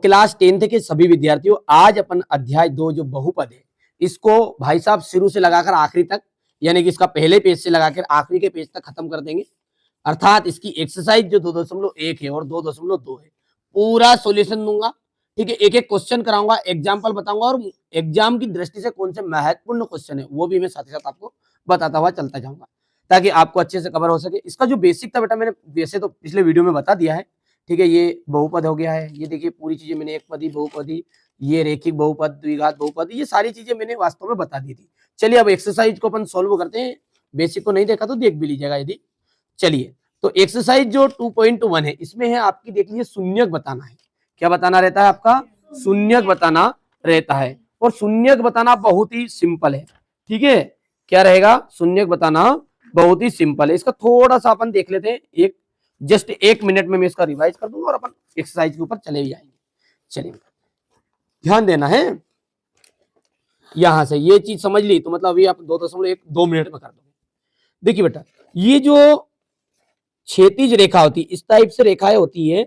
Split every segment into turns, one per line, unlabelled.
Class 10th के सभी विद्यार्थियों, आज अपन अध्याय 2 जो बहुपद है, इसको भाई साहब शुरू से लगाकर आखिरी तक, यानी कि इसका पहले पेज से लगाकर आखिरी के पेज तक खत्म कर देंगे। अर्थात इसकी एक्सरसाइज जो 2.1 है और 2.2 है, पूरा सॉल्यूशन दूंगा। ठीक है, एक एक क्वेश्चन कराऊंगा, एग्जाम्पल बताऊंगा, और एग्जाम की दृष्टि से कौन से महत्वपूर्ण क्वेश्चन है वो भी मैं साथ ही साथ आपको बताता हुआ चलता जाऊंगा, ताकि आपको अच्छे से कवर हो सके। इसका जो बेसिक था बेटा, मैंने वैसे तो पिछले वीडियो में बता दिया है। ठीक है, ये बहुपद हो गया है, ये देखिए पूरी चीजें मैंने एकपदी, बहुपदी, ये रेखिक बहुपद, द्विघात बहुपद, ये सारी चीजें मैंने वास्तव में बता दी थी। चलिए अब एक्सरसाइज को अपन सॉल्व करते हैं। बेसिक को नहीं देखा तो देख भी लीजिएगा यदि। चलिए, तो एक्सरसाइज जो 2.1 है, इसमें है आपकी, देख लीजिए, शून्यक बताना है। क्या बताना रहता है आपका? शून्यक बताना रहता है। और शून्यक बताना बहुत ही सिंपल है। ठीक है, क्या रहेगा? शून्यक बताना बहुत ही सिंपल है। इसका थोड़ा सा अपन देख लेते हैं, जस्ट 1 मिनट में मैं इसका रिवाइज कर दूंगा और अपन एक्सरसाइज के ऊपर चले जाएंगे। चलिए, ध्यान देना है। यहां से ये चीज समझ ली तो मतलब अभी आप 2 मिनट में कर दोगे। देखिए बेटा, ये जो क्षैतिज रेखा होती है, इस टाइप से रेखाएं होती है,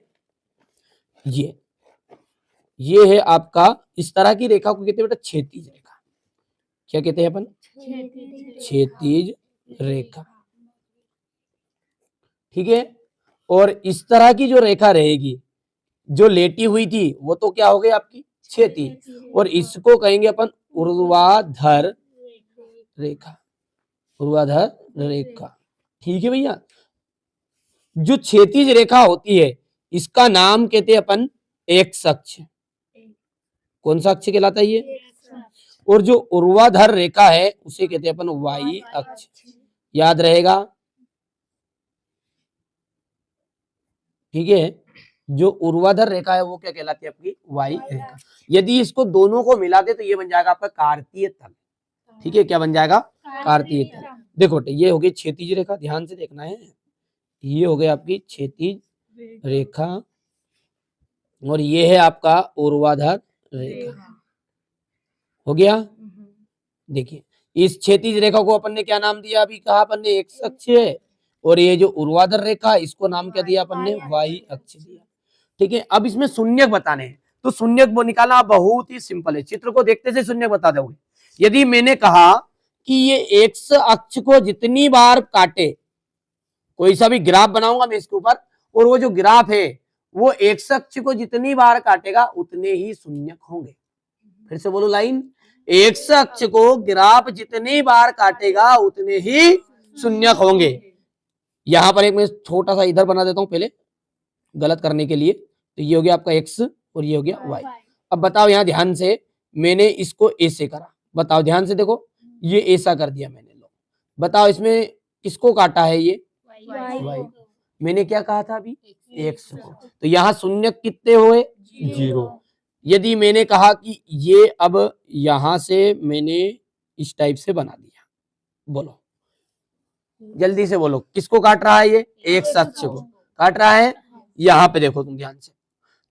ये है आपका, इस तरह की रेखा को कहते हैं बेटा क्षैतिज रेखा। क्या कहते हैं अपन? क्षैतिज रेखा। ठीक है, और इस तरह की जो रेखा रहेगी, जो लेटी हुई थी, वो तो क्या हो गई आपकी? क्षैतिज। और इसको कहेंगे अपन ऊर्ध्वाधर रेखा। ऊर्ध्वाधर रेखा। ठीक है भैया, जो क्षैतिज रेखा होती है इसका नाम कहते हैं अपन एक्स अक्ष। कौन सा अक्ष कहलाता है ये? और जो ऊर्ध्वाधर रेखा है उसे कहते हैं अपन वाई अक्ष। याद रहेगा? ठीक है, जो ऊर्ध्वाधर रेखा है वो क्या कहलाती है? आपकी वाई रेखा। यदि इसको दोनों को मिला दे तो ये बन जाएगा आपका कार्तीय तल। ठीक है, क्या बन जाएगा? कार्तीय तल। देखो बेटे, ये हो गई क्षैतिज रेखा, ध्यान से देखना है। ये हो गई आपकी क्षैतिज रेखा, और ये है आपका ऊर्ध्वाधर रेखा। हो गया? देखिए, इस क्षैतिज रेखा को अपन ने क्या नाम दिया? अभी कहा अपन ने एक्स अक्ष है, और ये जो ऊर्ध्वाधर रेखा इसको नाम क्या दिया अपन ने? वाई अक्ष दिया। ठीक है, अब इसमें शून्यक बताने हैं, तो शून्यक वो निकालना बहुत ही सिंपल है। चित्र को देखते से शून्यक बता दोगे। यदि मैंने कहा कि ये एक्स अक्ष को जितनी बार काटे, कोई सा भी ग्राफ बनाऊंगा मैं इसके ऊपर, और वो जो ग्राफ है वो एक्स अक्ष को जितनी बार काटेगा उतने ही शून्यक होंगे। फिर से बोलो लाइन, एक्स अक्ष को ग्राफ जितनी बार काटेगा उतने ही शून्यक होंगे। यहां पर एक मैं छोटा सा इधर बना देता हूं पहले, गलत करने के लिए। तो ये हो गया आपका एक्स और ये हो गया वाई। अब बताओ यहां ध्यान से, मैंने इसको ऐसे करा, बताओ ध्यान से देखो, ये ऐसा कर दिया मैंने। लो बताओ, इसमें किसको काटा है? ये वाई। मैंने क्या कहा था अभी? एक्स को। तो यहाँ शून्यक कितने हुए? 0। यदि मैंने कहा कि ये अब यहां से मैंने इस टाइप से बना दिया, बोलो जल्दी से बोलो, किसको काट रहा है? ये एक्स अक्ष को काट रहा है। यहाँ पे देखो तुम ध्यान से।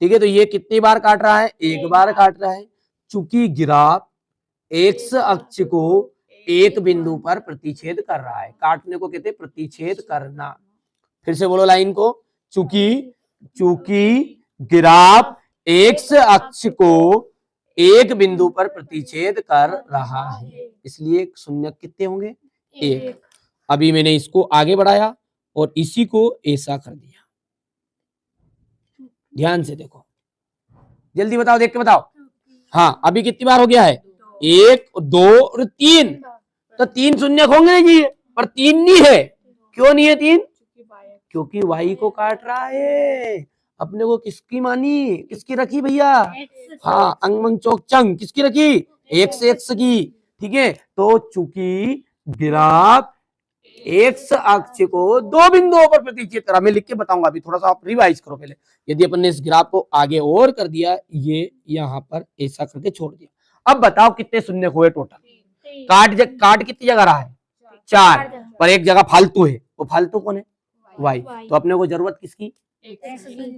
ठीक है, तो ये कितनी बार काट रहा है? एक बार काट रहा है। चूंकि ग्राफ एक्स अक्ष को एक बिंदु पर प्रतिच्छेद कर रहा है, काटने को कहते हैं प्रतिच्छेद करना। फिर से बोलो लाइन को, चूंकि ग्राफ एक्स अक्ष को एक बिंदु पर प्रतिच्छेद कर रहा है, इसलिए शून्यक कितने होंगे? 1। अभी मैंने इसको आगे बढ़ाया और इसी को ऐसा कर दिया। ध्यान से देखो, जल्दी बताओ, देख के बताओ। हाँ, अभी कितनी बार हो गया है? 1, 2 और 3। तो 3 शून्यक होंगे जी, पर 3 नहीं है। क्यों नहीं है 3? क्योंकि वाई को काट रहा है। अपने को किसकी मानी, किसकी रखी भैया? हाँ, अंग चौक चंग किसकी रखी? एक्स की। ठीक है, तो चूंकि ग्राफ एक्स अक्ष को 2 बिंदुओं पर प्रतिच्छेद करा, मैं लिख के बताऊंगा अभी, थोड़ा सा आप रिवाइज करो पहले। यदि अपन ने इस ग्राफ को आगे और कर दिया, ये यहाँ पर ऐसा करके छोड़ दिया। अब बताओ कितने शून्य हुए टोटल? काट कितनी जगह रहा है? 4, पर एक जगह फालतू है। वो फालतू कौन है? वाई। तो अपने को जरूरत किसकी?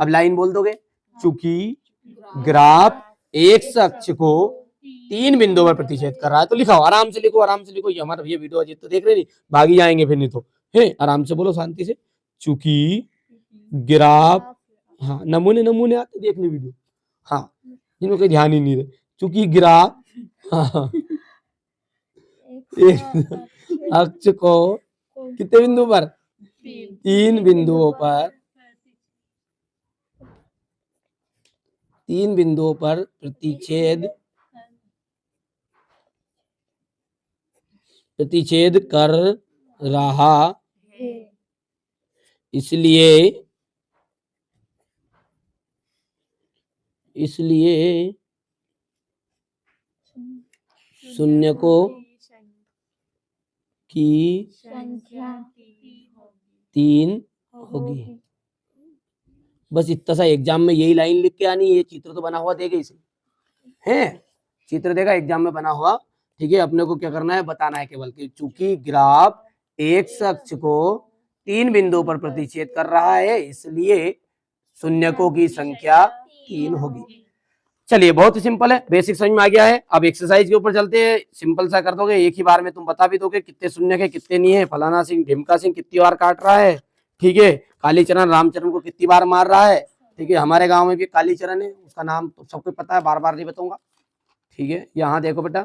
अब लाइन बोल दोगे, चूंकि ग्राफ एक्स अक्ष को 3 बिंदुओं पर प्रतिच्छेद कर रहा है। तो लिखाओ, आराम से लिखो, आराम से लिखो। ये हमारा ये वीडियो अजीत तो देख रहे नहीं, भागी जाएंगे फिर नहीं तो। है, आराम से बोलो, शांति से। चूंकि ग्राफ, हाँ नमूने आते देखने वीडियो। हाँ, जिनको कोई ध्यान ही नहीं रहे, चूंकि ग्राफ हाँ, एक अक्ष को कितने बिंदु पर, 3 बिंदुओं पर, 3 बिंदुओं पर प्रतिच्छेद कर रहा, इसलिए शून्यकों की
संख्या
3 होगी। बस इतना सा एग्जाम में यही लाइन लिख के आनी, ये चित्र तो बना हुआ देगा इसे, है चित्र देगा एग्जाम में बना हुआ, ठीक है। अपने को क्या करना है, बताना है केवल कि चूंकि ग्राफ एक अक्ष को 3 बिंदु पर प्रतिच्छेद कर रहा है, इसलिए शून्यकों की संख्या 3 होगी। चलिए बहुत ही सिंपल है, बेसिक समझ में आ गया है। अब एक्सरसाइज के ऊपर चलते हैं, सिंपल सा कर दोगे, एक ही बार में तुम बता भी दोगे कितने शून्य है कितने नहीं है, फलाना सिंह ढिमका सिंह कितनी बार काट रहा है, ठीक है, कालीचरण रामचरण को कितनी बार मार रहा है, ठीक है। हमारे गांव में भी कालीचरण है, उसका नाम तो सबको पता है, बार बार नहीं बताऊंगा, ठीक है। यहाँ देखो बेटा,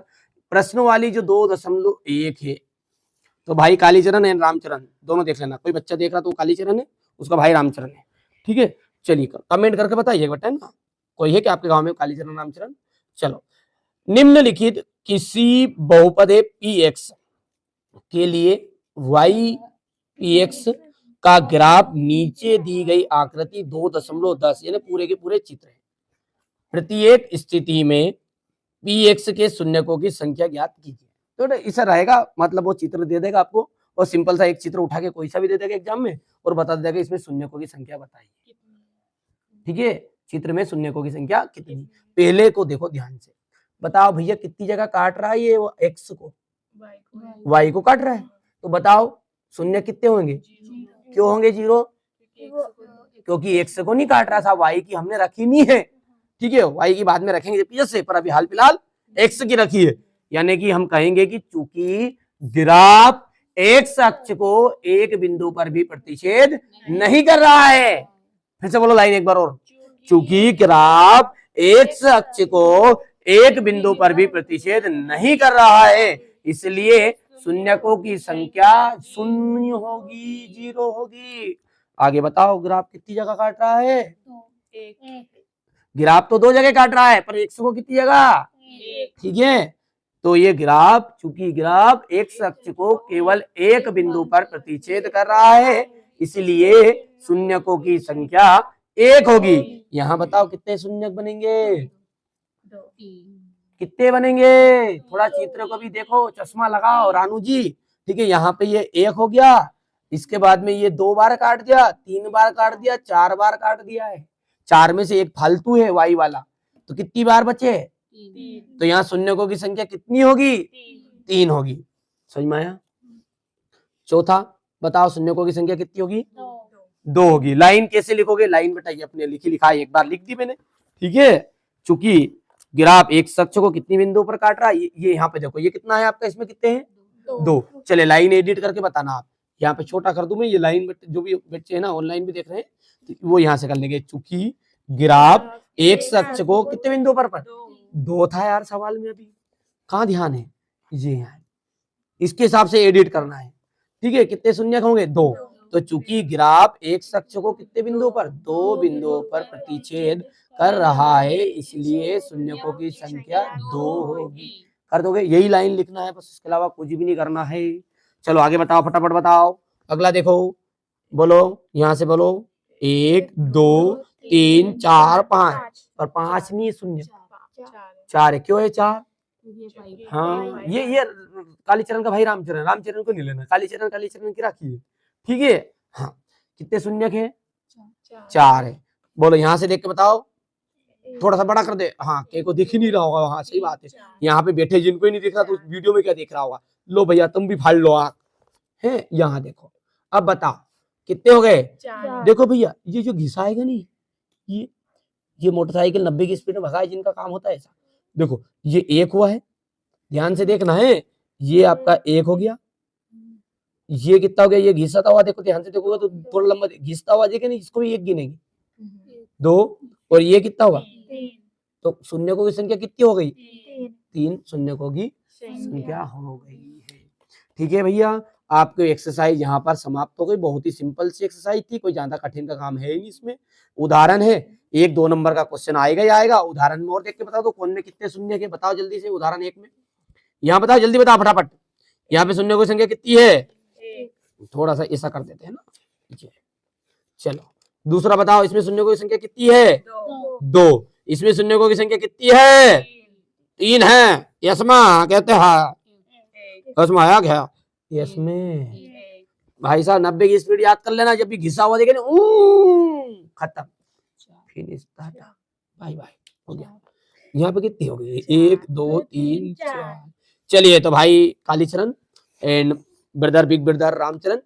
प्रश्न वाली जो 2.1 है, तो भाई कालीचरण है रामचरण दोनों देख लेना, कोई बच्चा देख रहा तो कालीचरण है, उसका भाई रामचरण है, ठीक है। चलिए कमेंट करके बताइए बेटा ना, कोई है कि आपके गांव में कालीचरण रामचरण। चलो, निम्नलिखित किसी बहुपद px के लिए y px का ग्राफ नीचे दी गई आकृति 2.10 यानी पूरे के पूरे चित्र है। प्रत्येक स्थिति में px के शून्यकों की संख्या ज्ञात कीजिए। तो ऐसा रहेगा, मतलब वो चित्र दे देगा आपको और सिंपल सा एक चित्र उठा के कोई सा भी दे देगा एग्जाम में और बता देगा इसमें शून्यकों की संख्या बताइए, ठीक है। चित्र में शून्यकों की संख्या कितनी, पहले को देखो ध्यान से, बताओ भैया कितनी जगह काट रहा है ये एक्स को, वाई को काट रहा है, तो बताओ शून्य कितने होंगे, क्यों होंगे 0, क्योंकि एक्स को नहीं काट रहा था, वाई की हमने रखी नहीं है, ठीक है। वाई की बाद में रखेंगे पीछे से, पर अभी हाल फिलहाल एक्स की रखी है, यानी कि हम कहेंगे कि चूंकि ग्राफ एक्स अक्ष को एक बिंदु पर भी प्रतिच्छेद नहीं कर रहा है, फिर से बोलो लाइन एक बार और, चूंकि ग्राफ एक्स अक्ष को एक बिंदु पर भी प्रतिच्छेद नहीं कर रहा है, इसलिए शून्यकों की संख्या 0 होगी, 0 होगी। आगे बताओ, ग्राफ कितनी जगह काट रहा है, ग्राफ तो 2 जगह काट रहा है, पर एक्स को कितनी जगह, ठीक है। तो ये ग्राफ, चूंकि ग्राफ एक्स अक्ष को केवल एक बिंदु पर प्रतिच्छेद कर रहा है, इसलिए शून्यकों की संख्या 1 होगी। यहाँ बताओ कितने शून्यक बनेंगे, कितने बनेंगे, थोड़ा चित्र को भी देखो, चश्मा लगाओ रानू जी, ठीक है। यहाँ पे ये 1 हो गया, इसके बाद में ये 2 बार काट दिया, 3 बार काट दिया, 4 बार काट दिया है, 4 में से एक फालतू है वाई वाला, तो कितनी बार बचे, तो यहाँ शून्यकों की संख्या कितनी होगी, 3 होगी। समझ में आया। चौथा बताओ, शून्यकों की संख्या कितनी होगी, 2 होगी। लाइन कैसे लिखोगे, लाइन बताइए, अपने लिखी लिखा एक बार लिख दी मैंने, ठीक है। चूंकि ग्राफ एक अक्ष को कितनी बिंदु पर काट रहा है, ये यहाँ पे देखो, ये कितना है आपका, इसमें कितने हैं, 2। चले लाइन एडिट करके बताना आप, यहाँ पे छोटा कर दूं मैं, ये लाइन जो भी बच्चे है ना ऑनलाइन भी देख रहे हैं, तो वो यहाँ से कर लेंगे। चूंकि ग्राफ एक अक्ष को कितने बिंदु पर 2 था यार सवाल में, अभी कहाँ ध्यान है, ये यहाँ, इसके हिसाब से एडिट करना है, ठीक है। कितने शून्यक होंगे, 2। तो चूंकि ग्राफ एक अक्ष को कितने बिंदु पर, 2 बिंदुओं पर प्रतिच्छेद कर रहा है, इसलिए शून्यकों की संख्या 2 होगी। कर दोगे, यही लाइन लिखना है बस, इसके अलावा कुछ भी नहीं करना है। चलो आगे बताओ, फटाफट बताओ, अगला देखो, बोलो यहाँ से बोलो, 1 2 3 4 5, पर 5 नहीं, शून्य 4 है, क्यों है 4, हाँ ये कालीचरण का भाई रामचरण, रामचरण को नहीं लेना, कालीचरण कालीचरण की राखी है, ठीक है। हाँ, कितने शून्यक है, 4 है। बोलो यहाँ से देख के बताओ, थोड़ा सा बड़ा कर दे, हाँ के को दिख ही नहीं रहा होगा, हाँ सही बात है, यहाँ पे बैठे जिनको ही नहीं दिख रहा तो वीडियो में क्या देख रहा होगा। लो भैया तुम भी फाड़ लो आंख, है यहाँ देखो, अब बताओ कितने हो गए, देखो भैया ये जो घिसाएगा नहीं, ये मोटरसाइकिल 90 की स्पीड में भगाए, जिनका काम होता है ऐसा, देखो ये 1 हुआ है, ध्यान से देखना है, ये आपका 1 हो गया, ये कितना हो गया, ये घिसाता हुआ, देखो ध्यान से देखोगे तो थोड़ा लंबा घिसता हुआ, देखिए नहीं, इसको भी 1 गिनेंगे, 2, और ये कितना हुआ तो शून्यकों की संख्या कितनी हो गई?
3
3 शून्यकों की संख्या हो गई है। ठीक है भैया, आपको एक्सरसाइज यहाँ पर समाप्त हो गई। बहुत ही सिंपल सी एक्सरसाइज थी, कोई ज्यादा कठिन का काम है ही नहीं इसमें। उदाहरण है, 1-2 नंबर का क्वेश्चन आएगा ही आएगा। उदाहरण में और देख के बताओ तो कौन में कितने शून्य के, बताओ जल्दी से। उदाहरण 1 में यहाँ बताओ, जल्दी बताओ फटाफट। यहाँ पे शून्य की संख्या कितनी है? थोड़ा सा ऐसा कर देते हैं ना, चलो। दूसरा बताओ, इसमें शून्यकों की संख्या कितनी है? 2। इसमें शून्यकों की संख्या कितनी है? 3 है। यसमा कहते हैं, यसमा आया क्या? इसमें भाई साहब 90 की स्पीड याद कर लेना, जब भी घिसा हुआ देखे ना, खत्म, फिनिश, टाटा, बाय बाय, हो गया। यहाँ पे कितनी हो गई? 1 2 3 4। चलिए तो भाई Kalicharan and brother, big brother Ramcharan,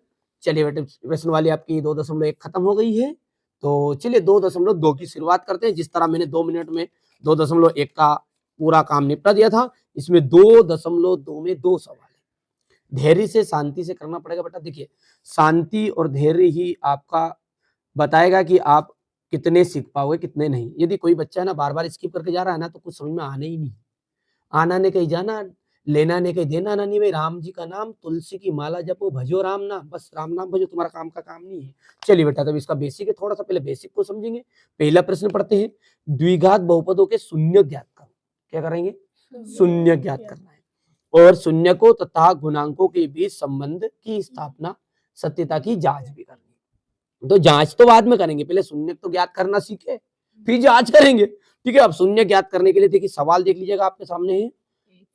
चलिए बेटे प्रश्न वाली आपकी 2.1 खत्म हो गई है। तो चलिए 2.2 की शुरुआत करते हैं। जिस तरह मैंने 2 मिनट में 2.1 का पूरा काम निपटा दिया था, इसमें 2.2 में 2 सवाल है। धैर्य से, शांति से करना पड़ेगा बेटा। देखिए, शांति और धैर्य ही आपका बताएगा कि आप कितने सीख पाओगे, कितने नहीं। यदि कोई बच्चा है ना बार बार स्किप करके जा रहा है ना, तो कुछ समझ में आने ही नहीं। आना ने कहीं जाना, लेना ने कहीं देना ना। नहीं भाई, राम जी का नाम, तुलसी की माला जपो, भजो राम नाम, बस राम नाम भजो, तुम्हारा काम का काम नहीं है। चलिए बेटा, तब इसका बेसिक है, थोड़ा सा पहले बेसिक को समझेंगे। पहला प्रश्न पढ़ते हैं, द्विघात बहुपदों के शून्य ज्ञात करो। क्या करेंगे? शून्य ज्ञात करना है। और शून्यकों तथा गुणांकों के बीच संबंध की स्थापना, सत्यता की जांच भी करनी है। तो जांच तो बाद में करेंगे, पहले शून्य तो ज्ञात करना सीखे, फिर जांच करेंगे। ठीक है, अब शून्य ज्ञात करने के लिए देखिए सवाल देख लीजिएगा, आपके सामने है,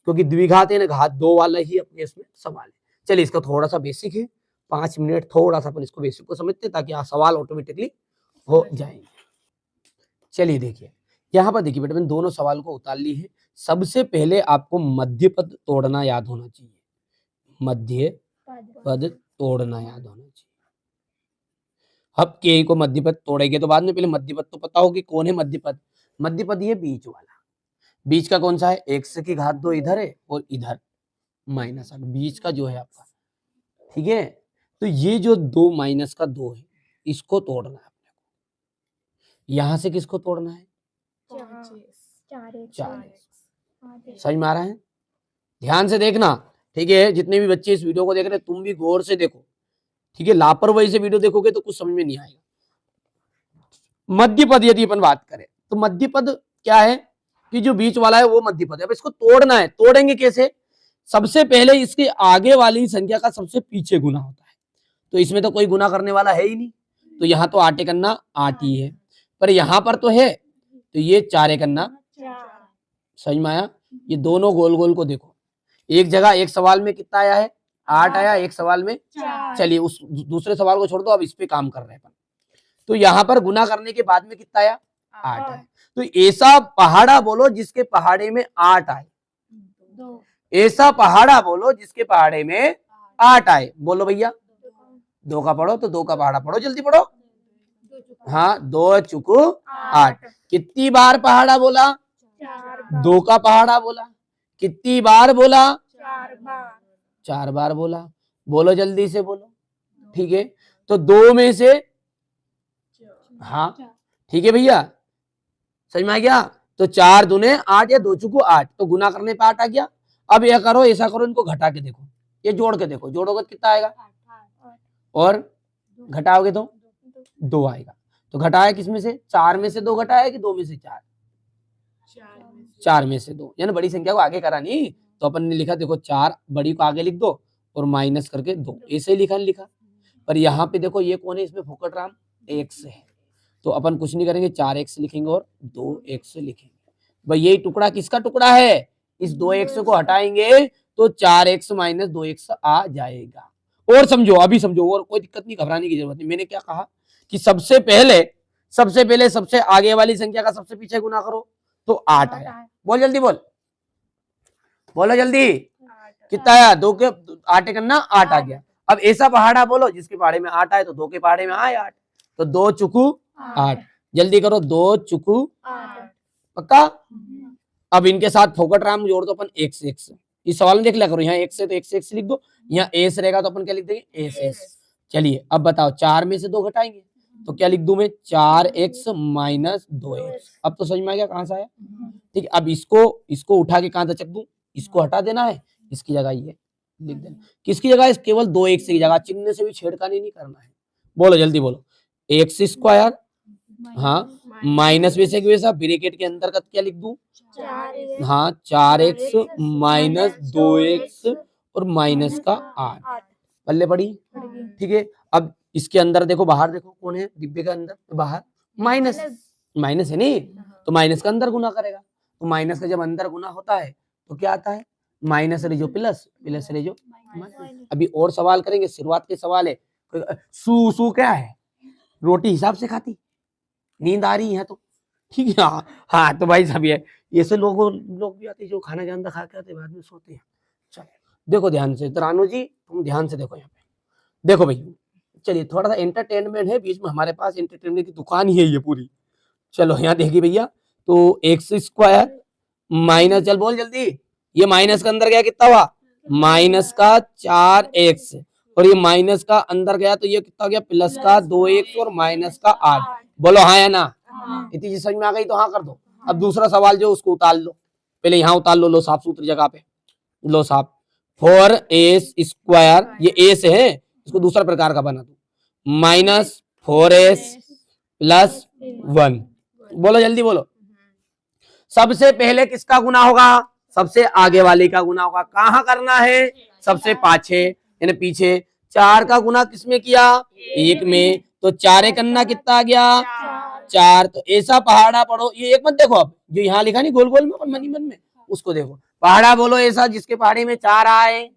क्योंकि द्विघात है ना, घात 2 वाला ही अपने इसमें सवाल है। चलिए, इसका थोड़ा सा बेसिक है, 5 मिनट थोड़ा सा अपन इसको बेसिक को समझते हैं, ताकि सवाल ऑटोमेटिकली हो जाएंगे। चलिए देखिए, यहाँ पर देखिए बेटा, मैंने दोनों सवाल को उतार ली है। सबसे पहले आपको मध्य पद तोड़ना याद होना चाहिए। मध्य पद तोड़ना याद होना चाहिए। अब के को मध्य पद तोड़ेंगे तो बाद में, पहले मध्य पद तो पता होगी कौन है मध्य पद। मध्य पद ये बीच वाला, बीच का कौन सा है? x की घात 2 इधर है और इधर -8, बीच का जो है आपका। ठीक है, तो ये जो 2 माइनस का 2 है, इसको तोड़ना है अपने को। यहां से किसको तोड़ना है? 4। समझ में आ रहा है? ध्यान से देखना। ठीक है, जितने भी बच्चे इस वीडियो को देख रहे हैं, तुम भी गौर से देखो। ठीक है, लापरवाही से वीडियो देखोगे तो कुछ समझ में नहीं आएगा। मध्य पद यदि अपन बात करें, तो मध्य पद क्या है कि जो बीच वाला है वो मध्य पद है। अब इसको तोड़ना है, तोड़ेंगे कैसे? सबसे पहले इसके आगे वाली संख्या का सबसे पीछे गुना होता है। तो इसमें तो कोई गुना करने वाला है ही नहीं, तो यहाँ तो 8 करना 8 ही है, पर यहाँ पर तो है, तो ये 4 करना 4। समझ में आया? ये दोनों गोल गोल को देखो, एक जगह एक सवाल में कितना आया है? 8 आया, एक सवाल में 4। चलिए उस दूसरे सवाल को छोड़ दो, अब इस पे काम कर रहे हैं। तो यहाँ पर गुना करने के बाद में कितना आया? 8 आया। तो ऐसा पहाड़ा बोलो जिसके पहाड़े में 8 आए। ऐसा पहाड़ा बोलो जिसके पहाड़े में 8 आए। बोलो भैया, 2 का पढ़ो, तो 2 का पहाड़ा पढ़ो, जल्दी पढ़ो। हाँ, 2 चुकू 8। कितनी बार पहाड़ा बोला? 2 का पहाड़ा बोला। कितनी बार बोला? 4 बार बोला। बोलो जल्दी से बोलो। ठीक है, तो 2 में से, हाँ ठीक है भैया, समझ में आ गया? तो 4 दूने 8 या 2 चुकू 8, तो गुना करने पे 8 आ गया। अब यह करो, ऐसा करो, इनको घटा के देखो, ये जोड़ के देखो, जोड़ोगे तो कितना आएगा? और घटाओगे तो 2 आएगा। तो घटाया किस में से? 4 में से 2 घटाया कि 2 में से 4? 4 में से 2, यानी बड़ी संख्या को आगे करा नहीं, तो अपन ने लिखा, देखो 4 बड़ी को आगे लिख दो और माइनस करके 2, ऐसे ही लिखा। पर यहाँ पे देखो ये कौन है? इसमें फोकट राम x है, तो अपन कुछ नहीं करेंगे, 4x लिखेंगे और 2x लिखेंगे। भाई यही टुकड़ा किसका टुकड़ा है? इस 2x को हटाएंगे तो 4x - 2x आ जाएगा। और समझो, अभी समझो, और कोई दिक्कत नहीं, घबराने की जरूरत नहीं। मैंने क्या कहा कि सबसे पहले सबसे आगे वाली संख्या का सबसे पीछे गुना करो, तो 8 आया। बोल जल्दी, बोलो जल्दी, कितना आया? 2 के 8 करना 8 आ गया। अब ऐसा पहाड़ा बोलो जिसके पहाड़े में 8 आए, तो 2 के पहाड़े में आए 8, तो 2 चुकू 8। जल्दी करो, 2 चुकू 8, पक्का? अब इनके साथ फोकट राम जोड़ दो अपन, x। इस सवाल में देख लिया करो, यहाँ x है तो x लिख दो, यहाँ s रहेगा तो अपन क्या लिख देंगे? s। चलिए अब बताओ, 4 में से 2 घटाएंगे, तो क्या लिख दूं मैं 4x माइनस 2x। अब तो समझ में आ गया कहां से आया। ठीक है, अब इसको उठा के कहां तक चक दूं, इसको हटा देना है, इसकी जगह ये लिख देना। किसकी जगह, इस केवल 2x की जगह, चिन्ह से भी छेड़खानी नहीं करना है। बोलो जल्दी बोलो, एक्स स्क्वायर, हाँ माइनस वैसे की वैसा ब्रैकेट के अंतर्गत क्या लिख दूं, हाँ 4x माइनस 2x और माइनस का 8 पल्ले पड़ी। ठीक है, अब इसके अंदर देखो, बाहर देखो कौन है डिब्बे के अंदर, बाहर माइनस, माइनस है नहीं, तो माइनस का अंदर गुना करेगा। तो माइनस का जब अंदर गुना होता है तो क्या आता है, माइनस रेजो प्लस, प्लस रेजो माइनस। अभी और सवाल करेंगे, शुरुआत के सवाल है। सू सू क्या है, रोटी हिसाब से खाती, नींद आ रही है तो ठीक है। हाँ तो भाई साहब ये ऐसे लोग भी आते जो खाना जानता खा के आते बाद में सोते हैं। चलो देखो ध्यान से, तो रानू जी तुम ध्यान से देखो यहाँ पे, देखो भाई चलिए थोड़ा सा एंटरटेनमेंट है बीच में, हमारे पास एंटरटेनमेंट की दुकान ही है ये पूरी। चलो यहाँ देखिए भैया, तो एक्स स्क्वायर माइनस, चल बोल जल्दी, ये माइनस का अंदर गया कितना हुआ, माइनस का 4x, और ये माइनस का अंदर गया तो ये कितना हो गया, प्लस का 2x और माइनस का 8। बोलो हाँ या ना, इतनी चीज समझ में आ गई तो हाँ कर दो। अब दूसरा सवाल जो उसको उतार लो, पहले यहाँ उतार लो साफ सूत्र जगह पे लो साफ। 4s स्क्वायर, ये a से है, इसको दूसरा प्रकार का बना दो, माइनस 4s प्लस 1। बोलो जल्दी बोलो, सबसे पहले किसका गुना होगा, सबसे आगे वाले का गुना होगा। कहाँ करना है, सबसे पाछे यानी पीछे। 4 का गुना किसमें किया, 1 में, तो 4 करना कितना आ गया 4। तो ऐसा पहाड़ा पढ़ो, ये एक मत देखो, अब जो यहाँ लिखा नहीं गोल गोल में और मनी मन में, उसको देखो। पहाड़ा बोलो ऐसा जिसके पहाड़े में 4 आए,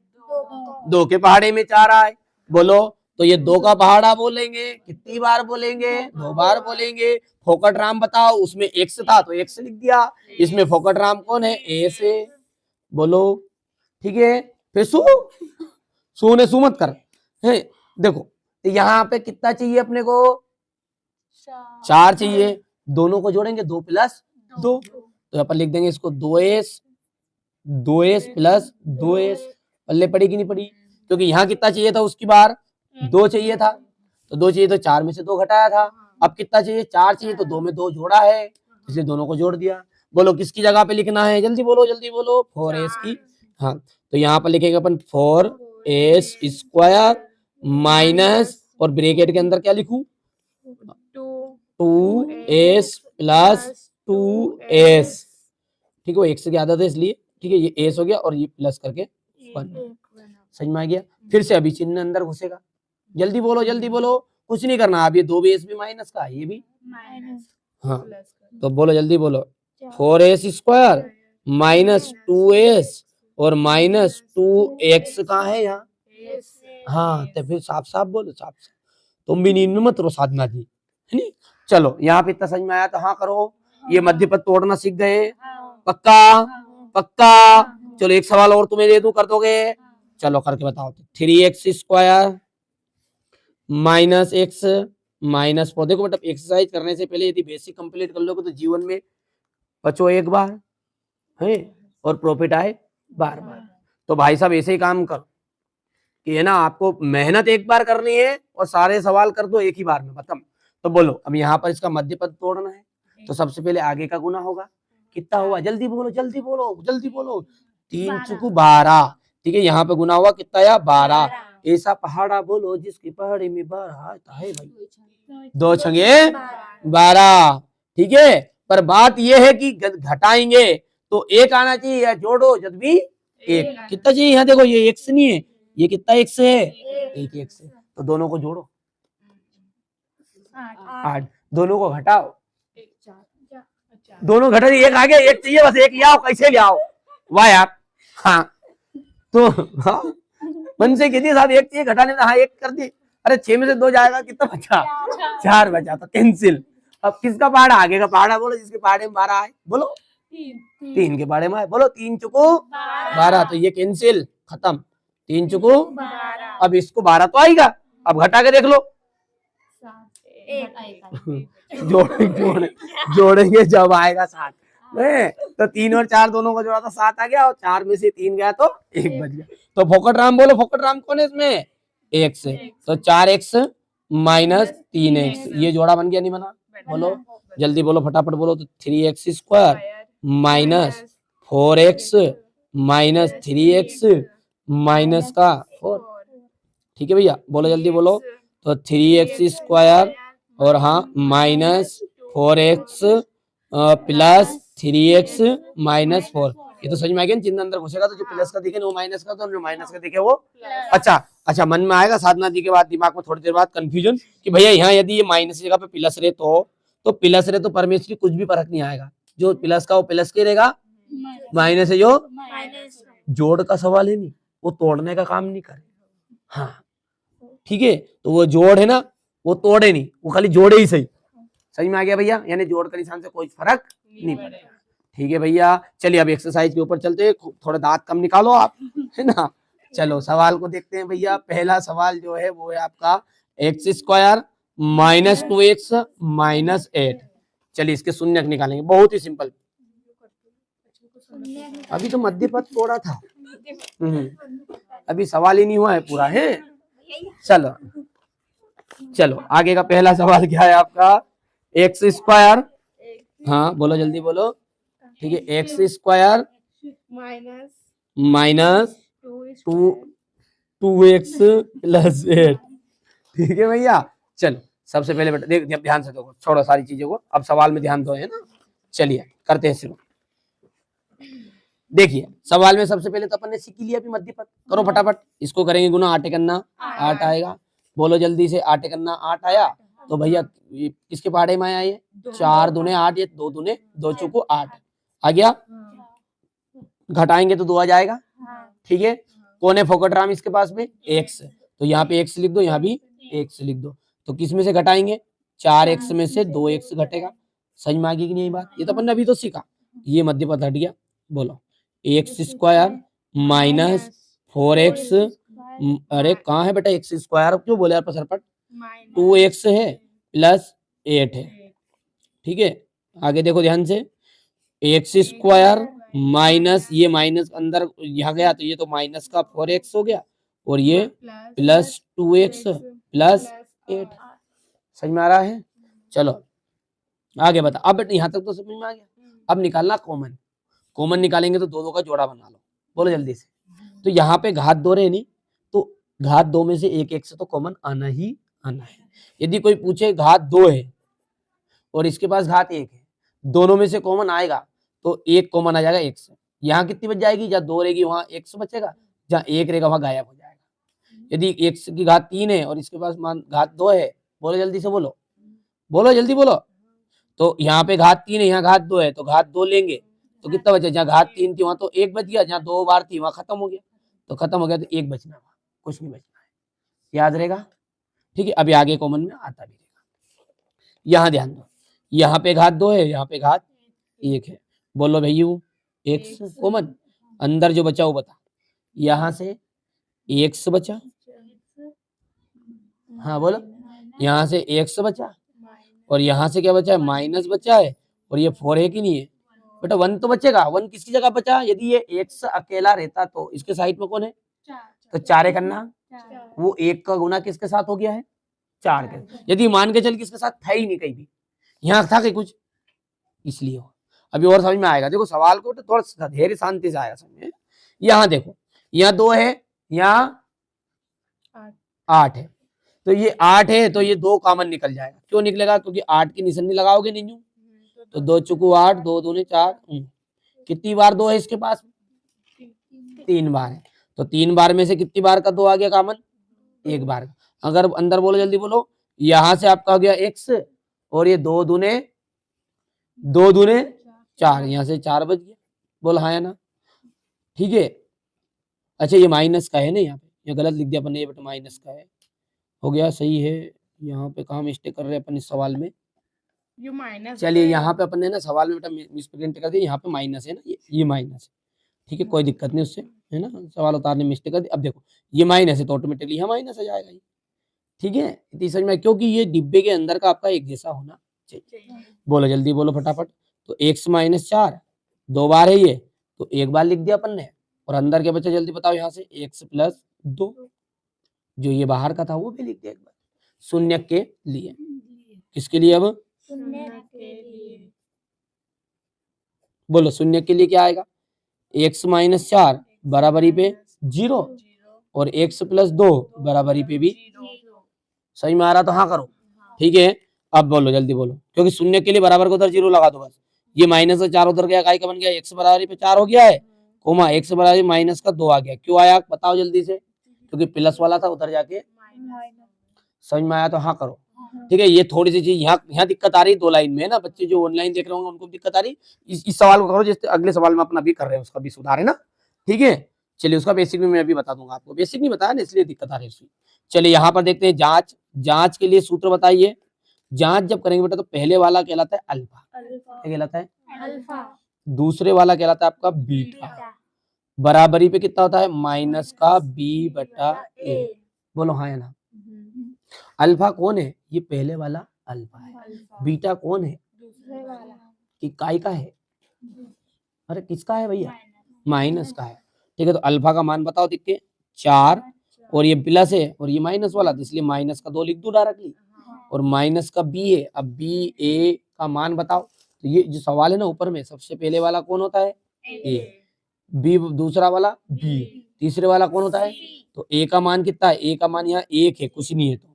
2 के पहाड़े में 4 आए, बोलो। तो ये 2 का पहाड़ा बोलेंगे, कितनी बार बोलेंगे, 2 बार बोलेंगे। फोकट राम बताओ, उसमें एक्स था तो एक्स लिख दिया, इसमें फोकट राम कौन है, ए से, बोलो ठीक है। फिर सू ने सू मत कर है, देखो तो यहाँ पे कितना चाहिए अपने को, 4 चाहिए, दोनों को जोड़ेंगे 2 प्लस 2, तो यहाँ पर लिख देंगे इसको 2s प्लस 2s। पल्ले पड़ी कि नहीं पड़ी, क्योंकि यहाँ कितना चाहिए था, उसकी बार 2 चाहिए था, तो 2 चाहिए तो 4 में से 2 घटाया था। अब कितना चाहिए, 4 चाहिए तो 2 में 2 जोड़ा है, इसलिए दोनों को जोड़ दिया। बोलो किसकी जगह पे लिखना है, जल्दी बोलो 4s की। हाँ तो यहाँ पर लिखेंगे अपन 4s स्क्वायर माइनस, और ब्रैकेट के अंदर क्या लिखूं, 2s प्लस 2s। ठीक है, एक्स की आदत है इसलिए, ठीक है, ये एस हो गया और ये प्लस करके 1। समझ में आ गया। फिर से अभी चिन्ह अंदर घुसेगा, जल्दी बोलो, कुछ नहीं करना। अब ये 2 बेस भी माइनस का, ये भी माइनस, हाँ तो बोलो जल्दी बोलो, 4s स्क्वायर माइनस 2s और माइनस 2x कहाँ है यहाँ, हाँ तो फिर साफ साफ बोलो, साफ साफ, तुम भी नींद में मत रो साधना जी, है नी। चलो यहाँ पे इतना समझ में आया तो हाँ करो। ये मध्य पद तोड़ना सीख गए, पक्का पक्का। चलो एक सवाल और तुम्हें दे दूं, कर दोगे, चलो करके बताओ। 3x square minus x minus 4। देखो मतलब एक्सरसाइज करने से पहले यदि बेसिक कंप्लीट कर लोगे तो जीवन में बचो एक बार है और प्रॉफिट आए बार बार। तो भाई साहब ऐसे ही काम करो कि है ना, आपको मेहनत एक बार करनी है और सारे सवाल कर दो एक ही बार में खत्म। तो बोलो अब यहाँ पर इसका मध्य पद तोड़ना है, तो सबसे पहले आगे का गुना होगा, कितना हुआ, जल्दी बोलो 3 चुकू 12। ठीक है, यहाँ पे गुना हुआ कितना या 12। ऐसा पहाड़ा बोलो जिसकी पहाड़ी में 12 है भाई, 2 छंगे 12। ठीक है, पर बात यह है कि घटाएंगे तो 1 आना चाहिए, या जोड़ो जब भी 1 कितना चाहिए। यहाँ देखो ये x नहीं है, ये कितना x है, 1 x है, तो दोनों को जोड़ो 8, दोनों को घटाओ, दोनों घटा, 1 आ गया, 1 चाहिए बस, 1 ले आओ, कैसे ले आओ, वाह यार। हाँ तो हाँ मन से कितनी साहब 1 चाहिए घटाने में, हाँ 1 कर दी, अरे 6 में से 2 जाएगा, कितना बचा, 4 बचा, तो कैंसिल। अब किसका पहाड़ा, आगे का पहाड़ा बोलो जिसके पहाड़े में 12 आए, बोलो 3 के पहाड़े में आए, बोलो 3 चुको 12, तो ये कैंसिल, खत्म, 3 चुको। अब इसको 12 तो आएगा, अब घटा के देख लो, जोड़ेंगे जब आएगा 7, तो 3 और 4 दोनों को जोड़ा तो 7 आ गया, और 4 में से 3 गया तो 1 बच गया। तो फोकट राम बोलो, फोकट राम कौन है इसमें, x है, तो 4x -3x, ये जोड़ा बन गया नहीं बना? बोलो जल्दी बोलो, फटाफट बोलो। तो 3x square minus 4x minus 3x minus का 4। ठीक है भैया, बोलो जल्दी बोलो। तो 3x स्क्वायर और हाँ minus 4x plus 3x minus 4। ये तो समझ में आ गया, चिन्ह अंदर घुसेगा तो जो प्लस का दिखे वो माइनस का, तो जो माइनस का दिखे वो अच्छा अच्छा मन में आएगा। साधना जी के बाद दिमाग में थोड़ी देर बाद कंफ्यूजन कि भैया यहाँ यदि ये माइनस की जगह पे प्लस रहे तो प्लस रहे तो परमेश्वरी कुछ भी फर्क नहीं आएगा। जो प्लस का वो प्लस के रहेगा, माइनस है जो जोड़ का सवाल है नहीं, वो तोड़ने का काम नहीं करे। हाँ ठीक है, तो वो जोड़ है ना, वो तोड़े नहीं, वो खाली जोड़े ही सही। समझ में आ गया भैया? यानी जोड़ का निशान से कोई फर्क नहीं पड़ेगा। ठीक है भैया, चलिए अब एक्सरसाइज के ऊपर चलते हैं। थोड़ा दांत कम निकालो आप, है ना। चलो सवाल को देखते हैं भैया। पहला सवाल जो है वो है आपका x square minus 2x minus 8। चलिए इसके शून्यक निकालेंगे, बहुत ही सिंपल। अभी तो मध्य पद तोड़ा था, अभी सवाल ही नहीं हुआ है पूरा है। चलो चलो आगे का पहला सवाल क्या है आपका? एक्स स्क्वायर, हाँ बोलो जल्दी बोलो। ठीक है, x square minus 2x plus 8। ठीक है भैया, चलो सबसे पहले बेटा देख ध्यान से देखो, छोड़ो सारी चीजों को, अब सवाल में ध्यान दो, है ना। चलिए करते हैं शुरू। देखिए सवाल में सबसे पहले तो अपन ने सीख लिया अभी मध्य पद। करो फटाफट, इसको करेंगे गुना, 8 करना 8 आएगा। बोलो जल्दी से, 8 करना 8 आया तो भैया किसके पहाड़े में आया? ये 4 दूने 8, ये 2 दूने 2 चौको 8 आ गया। घटाएंगे तो 2 आ जाएगा। ठीक है, कौन है फोकट राम इसके पास में? x, तो यहाँ पे x लिख दो, यहाँ भी x लिख दो। तो किस में से घटाएंगे? 4x में से 2x घटेगा। समझ में आ गई कि नहीं बात? ये तो अपन ने अभी तो सीखा। ये मध्य पद हट गया। बोलो एक्स स्क्वायर माइनस 4x, अरे कहाँ है बेटा एक्स स्क्वायर, क्यों बोले यार पसरपट? 2x है प्लस 8 है। ठीक है, आगे देखो ध्यान से, एक्स स्क्वायर माइनस, ये माइनस अंदर यहाँ गया तो ये तो माइनस का 4x हो गया, और ये प्लस 2x प्लस 8। समझ में आ रहा है? चलो आगे बता। अब यहाँ तक तो समझ में आ गया। अब निकालना कॉमन। कॉमन निकालेंगे तो दो का जोड़ा बना लो। बोलो जल्दी से। तो यहाँ पे घात 2 रहे नहीं, तो घात 2 में से एक एक से तो कॉमन आना ही आना है। यदि कोई पूछे घात 2 है और इसके पास घात 1 है, दोनों में से कॉमन आएगा तो एक कॉमन आ जाएगा एक से। यहाँ कितनी बच जाएगी? जहाँ 2 रहेगी वहां 1 बचेगा, जहाँ 1 रहेगा वहां गायब हो जाएगा। यदि x की घात 3 है और इसके पास मान घात 2 है, बोलो जल्दी से बोलो, बोलो जल्दी बोलो। तो यहाँ पे घात 3 है, यहाँ घात 2 है, तो घात 2 लेंगे तो कितना बचे? जहाँ घात 3 थी वहां तो 1 बच गया, जहाँ 2 बार थी वहां खत्म हो गया, तो खत्म हो गया तो 1 बचना, वहां कुछ नहीं बचना है। याद रहेगा? ठीक है, अभी आगे कॉमन में आता भी रहेगा। यहाँ ध्यान दो, यहाँ पे घात 2 है, यहाँ पे घात 1 है। बोलो भैया एक्स कॉमन, अंदर जो बचा वो बता। यहाँ से एक्स बचा, हाँ बोलो, यहाँ से एक्स बचा और यहाँ से क्या बचा है? माइनस बचा है, और ये 4 है कि नहीं है बेटा? 1 तो बचेगा। 1 किसकी जगह बचा? यदि ये एक्स अकेला रहता तो इसके साइड में कौन है? तो 4 करना, वो 1 का गुना किसके साथ हो गया है? 4 के। यदि मान के चल किसके साथ था ही नहीं कहीं भी, यहाँ था कहीं कुछ, इसलिए हो। अभी और समझ में आएगा। देखो सवाल को तो थोड़ा धैर्य शांति से आएगा समझ में। यहाँ देखो, यहाँ 2 है, यहाँ 8 है, तो ये 8 है तो ये 2 कॉमन निकल जाएगा। क्यों निकलेगा? क्योंकि 8 की निशानी लगाओगे नहीं, तो 2 चुकू 8, 2 दूने 4। कितनी बार 2 है इसके पास? 3 बार है, तो 3 बार में से कितनी बार का 2 आ गया कॉमन? 1 बार। अगर अंदर बोलो जल्दी बोलो, यहां से आपका हो गया x, और ये 2 दूने 4, यहाँ से 4 बच गया। बोल हाँ या ना? ठीक है, अच्छा ये माइनस का है ना, यहाँ पे ये गलत लिख दिया अपन ने, ये बेटा माइनस का है। हो गया सही है। यहाँ पे कहाँ मिस्टेक कर रहे हैं अपन इस सवाल में? चलिए यहाँ पे अपन ने ना सवाल में बेटा मिसप्रिंट कर दिया, यहाँ पे माइनस है ना, ये माइनस है। ठीक है, कोई दिक्कत नहीं उससे, है ना। सवाल उतारने में मिस्टेक कर दी। अब देखो ये माइनस है तो ऑटोमेटिकली यहाँ माइनस आ जाएगा। ठीक है, इतनी समझ में, क्योंकि ये डिब्बे के अंदर का आपका एक जैसा होना चाहिए। बोलो जल्दी बोलो फटाफट। तो x माइनस 4 2 बार है ये, तो 1 बार लिख दिया अपन ने, और अंदर के बच्चे जल्दी बताओ यहाँ से x प्लस 2, जो ये बाहर का था वो भी लिख दिया एक बार। शून्य के लिए। किसके लिए? अब
शून्य के लिए।
बोलो शून्य के लिए क्या आएगा? x माइनस 4 बराबरी पे 0 और x प्लस 2 बराबरी पे भी। सही में आ रहा तो हाँ करो। ठीक है, अब बोलो जल्दी बोलो, क्योंकि शून्य के लिए बराबर को उधर 0 लगा दो बस। ये माइनस का 4 उधर गया, का बन गया, x बराबरी पे 4 हो गया है, कोमा x बराबरी माइनस का 2 आ गया। क्यों आया बताओ जल्दी से? क्योंकि प्लस वाला था उधर जाके। समझ में आया तो हाँ करो। ठीक है, ये थोड़ी सी चीज यहाँ दिक्कत आ रही है 2 लाइन में है ना। बच्चे जो ऑनलाइन देख रहे होंगे उनको दिक्कत आ रही, इस सवाल को करो, जैसे अगले सवाल में अपना भी कर रहे हैं उसका भी सुधार है ना। ठीक है, चलिए उसका बेसिक भी मैं अभी बता दूंगा आपको, बेसिक नहीं बताया ना इसलिए दिक्कत आ रही है। चलिए यहाँ पर देखते हैं जांच। जांच के लिए सूत्र बताइए। जांच जब करेंगे बेटा तो पहले वाला कहलाता है अल्फा। क्या कहलाता है?
अल्फा।
दूसरे वाला कहलाता है आपका बीटा। बराबरी पे कितना होता है? माइनस का बी बटा ए। बोलो हाँ या ना? अल्फा कौन है? ये पहले वाला अल्फा है। बीटा कौन है?
दूसरे वाला।
कि काय का है? अरे किसका है भैया? माइनस का है। ठीक है, तो अल्फा का मान बताओ दिख के 4 और ये प्लस है और ये माइनस वाला, तो इसलिए माइनस का 2 लिख दो डायरेक्टली। और माइनस का बी है, अब बी ए का मान बताओ। तो ये जो सवाल है ना ऊपर में, सबसे पहले वाला कौन होता है? ए। बी दूसरा वाला बी, तीसरे वाला कौन होता है? तो ए का मान कितना है? ए का मान यहाँ 1 है, कुछ नहीं है तो